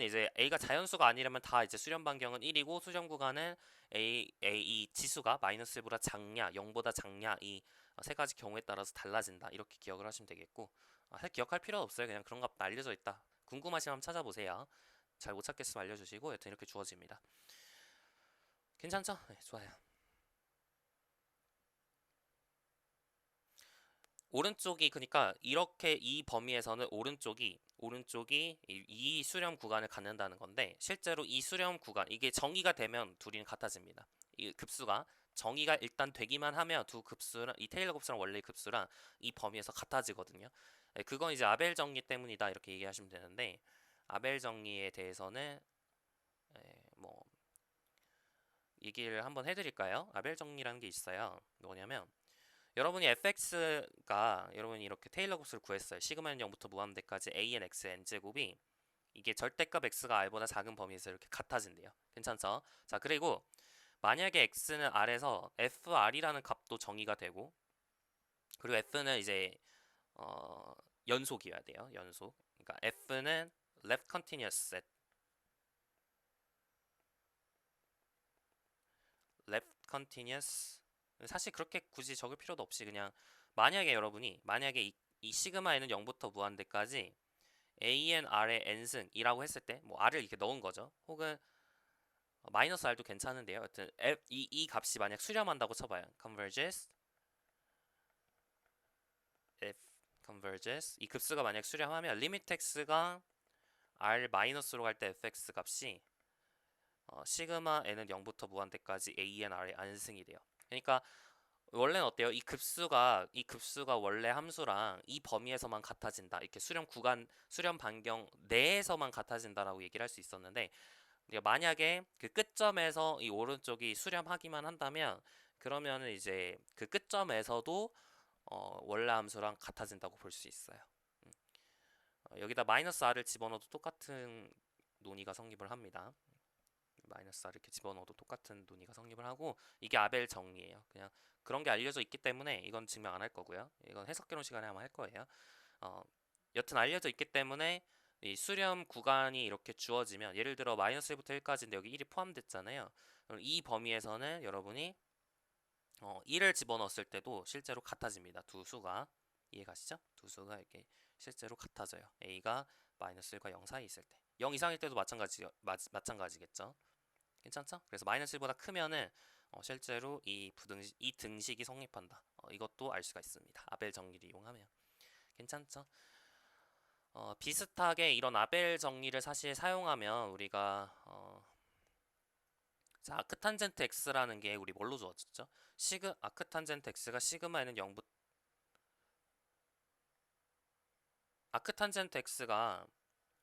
이제 A가 자연수가 아니라면 다 이제 수렴 반경은 1이고 수렴 구간은 이 지수가 마이너스 1보다 작냐 0보다 작냐 이 세 가지 경우에 따라서 달라진다 이렇게 기억을 하시면 되겠고 기억할 필요 없어요. 그냥 그런 거 알려져 있다. 궁금하시면 한번 찾아보세요. 잘 못 찾겠으면 알려주시고 여튼 이렇게 주어집니다. 괜찮죠? 네, 좋아요. 오른쪽이 그러니까 이렇게 이 범위에서는 오른쪽이 이 수렴 구간을 갖는다는 건데 실제로 이 수렴 구간 이게 정의가 되면 둘이 같아집니다. 이 급수가 정의가 일단 되기만 하면 두 급수랑 이 테일러 급수랑 원래 급수랑 이 범위에서 같아지거든요. 예, 그건 이제 아벨 정리 때문이다 이렇게 얘기하시면 되는데 아벨 정리에 대해서는 뭐 얘기를 한번 해드릴까요? 아벨 정리라는 게 있어요. 뭐냐면 여러분이 fx가 여러분이 이렇게 테일러 곱수를 구했어요. 시그마는 0부터 무한대까지 a n x n 제곱이 이게 절대값 x가 r보다 작은 범위에서 이렇게 같아진대요. 괜찮죠? 자, 그리고 만약에 x는 r에서 fr이라는 값도 정의가 되고 그리고 f는 이제 연속이어야 돼요. 연속. 그러니까 f는 left continuous set, left continuous 사실 그렇게 굳이 적을 필요도 없이 그냥 만약에 여러분이 만약에 이 시그마에는 0부터 무한대까지 an r의 n승이라고 했을 때 뭐 r을 이렇게 넣은 거죠. 혹은 마이너스 r도 괜찮은데요. 여튼 이 값이 만약 수렴한다고 쳐봐요. converges if converges 이 급수가 만약 수렴하면 limit x가 r 마이너스로 갈 때 fx 값이 시그마 n은 0부터 무한대까지 a n r의 안승이 돼요. 그러니까 원래는 어때요? 이 급수가 원래 함수랑 이 범위에서만 같아진다. 이렇게 수렴 구간, 수렴 반경 내에서만 같아진다라고 얘기를 할 수 있었는데, 우리가 만약에 그 끝점에서 이 오른쪽이 수렴하기만 한다면, 그러면은 이제 그 끝점에서도 원래 함수랑 같아진다고 볼 수 있어요. 여기다 마이너스 r을 집어넣어도 똑같은 논의가 성립을 합니다. 마이너스 r 이렇게 집어넣어도 똑같은 논의가 성립을 하고 이게 아벨 정리예요. 그냥 그런 게 알려져 있기 때문에 이건 증명 안 할 거고요. 이건 해석개론 시간에 한번 할 거예요. 여튼 알려져 있기 때문에 이 수렴 구간이 이렇게 주어지면 예를 들어 마이너스 1부터 1까지인데 여기 1이 포함됐잖아요. 그럼 이 범위에서는 여러분이 1을 집어넣었을 때도 실제로 같아집니다. 두 수가 이해가시죠? 두 수가 이렇게 실제로 같아져요. a가 마이너스 1과 0 사이에 있을 때 0 이상일 때도 마찬가지겠죠. 괜찮죠? 그래서 마이너스 1보다 크면은 실제로 이 등식이 성립한다. 이것도 알 수가 있습니다. 아벨 정리를 이용하면. 괜찮죠? 비슷하게 이런 아벨 정리를 사실 사용하면 우리가 자, 아크탄젠트 x라는 게 우리 뭘로 주어졌죠? 아크탄젠트 x가 시그마에는 0부터 아크탄젠트 x가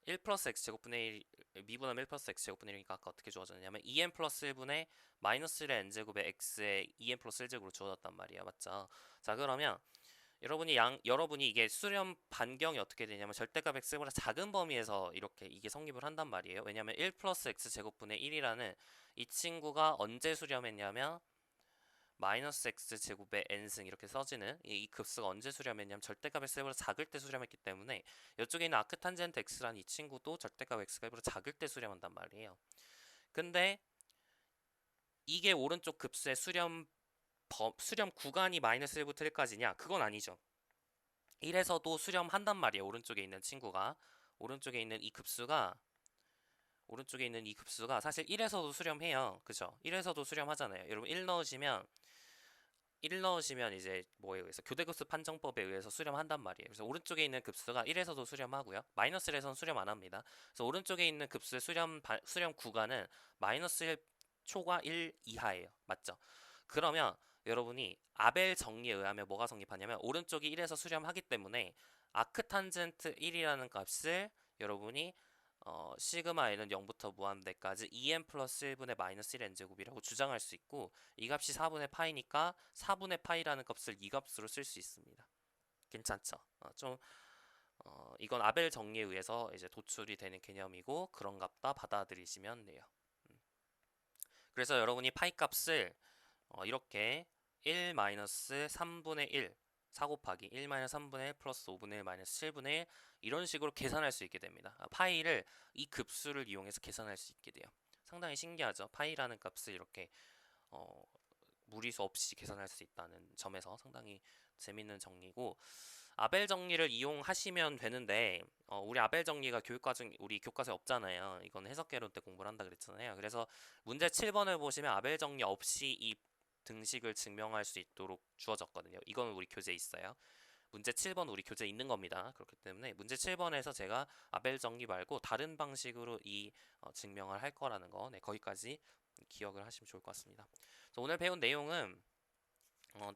1 플러스 x제곱분의 1 미분하면 1 플러스 x제곱분의 1이니까 아까 어떻게 주어졌냐면 2n 플러스 1분의 마이너스 1의 n제곱의 x의 2n 플러스 1제곱으로 주어졌단 말이에요. 맞죠? 자, 그러면 여러분이 이게 수렴 반경이 어떻게 되냐면 절대값 x보다 작은 범위에서 이렇게 이게 성립을 한단 말이에요. 왜냐면 1 플러스 x제곱분의 1이라는 이 친구가 언제 수렴했냐면 마이너스 x 제곱의 n승 이렇게 써지는 이 급수가 언제 수렴했냐면 절대값 x보다 작을 때 수렴했기 때문에 이쪽에 있는 아크탄젠트 x라는 이 친구도 절대값 x가 보다 작을 때 수렴한단 말이에요. 근데 이게 오른쪽 급수의 수렴 구간이 마이너스 1부터 1까지냐? 그건 아니죠. 1에서도 수렴한단 말이에요. 오른쪽에 있는 친구가 오른쪽에 있는 이 급수가 사실 1에서도 수렴해요. 그죠? 1에서도 수렴하잖아요. 여러분 1 넣으시면 이제 뭐에 의해서 교대급수 판정법에 의해서 수렴한단 말이에요. 그래서 오른쪽에 있는 급수가 1에서도 수렴하고요. 마이너스 1에서는 수렴 안 합니다. 그래서 오른쪽에 있는 급수의 수렴 구간은 마이너스 1 초과 1 이하예요. 맞죠? 그러면 여러분이 아벨 정리에 의하면 뭐가 성립하냐면 오른쪽이 1에서 수렴하기 때문에 아크탄젠트 1이라는 값을 여러분이 시그마 n은 0부터 무한대까지 2n 플러스 1분의 마이너스 1 n제곱이라고 주장할 수 있고 이 값이 4분의 파이니까 4분의 파이라는 값을 이 값으로 쓸 수 있습니다. 괜찮죠? 이건 아벨 정리에 의해서 이제 도출이 되는 개념이고 그런 값다 받아들이시면 돼요. 그래서 여러분이 파이 값을 이렇게 1-3분의 1 4 곱하기 1-3분의 1 플러스 5분의 1 마이너스 7분의 1 이런 식으로 계산할 수 있게 됩니다. 파이를 이 급수를 이용해서 계산할 수 있게 돼요. 상당히 신기하죠. 파이라는 값을 이렇게 무리수 없이 계산할 수 있다는 점에서 상당히 재밌는 정리고 아벨 정리를 이용하시면 되는데 우리 아벨 정리가 우리 교과서에 없잖아요. 이건 해석개론 때 공부를 한다 그랬잖아요. 그래서 문제 7번을 보시면 아벨 정리 없이 이 등식을 증명할 수 있도록 주어졌거든요. 이건 우리 교재에 있어요. 문제 7번 우리 교재 있는 겁니다. 그렇기 때문에 문제 7번에서 제가 아벨 정리 말고 다른 방식으로 이 증명을 할 거라는 거, 네, 거기까지 기억을 하시면 좋을 것 같습니다. 그래서 오늘 배운 내용은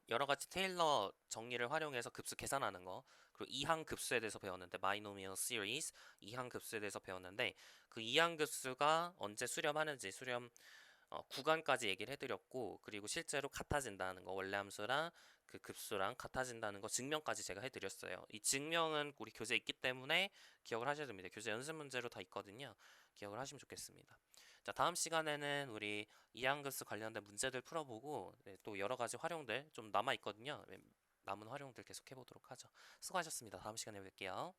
여러 가지 테일러 정리를 활용해서 급수 계산하는 거, 그리고 이항 급수에 대해서 배웠는데, binomial series 이항 급수에 대해서 배웠는데, 그 이항 급수가 언제 수렴하는지 수렴 구간까지 얘기를 해드렸고, 그리고 실제로 같아진다는 거, 원래 함수랑 그 급수랑 같아진다는 거 증명까지 제가 해드렸어요. 이 증명은 우리 교재에 있기 때문에 기억을 하셔야 됩니다. 교재 연습 문제로 다 있거든요. 기억을 하시면 좋겠습니다. 자, 다음 시간에는 우리 이항급수 관련된 문제들 풀어보고, 네, 또 여러 가지 활용들 좀 남아 있거든요. 남은 활용들 계속 해보도록 하죠. 수고하셨습니다. 다음 시간에 뵐게요.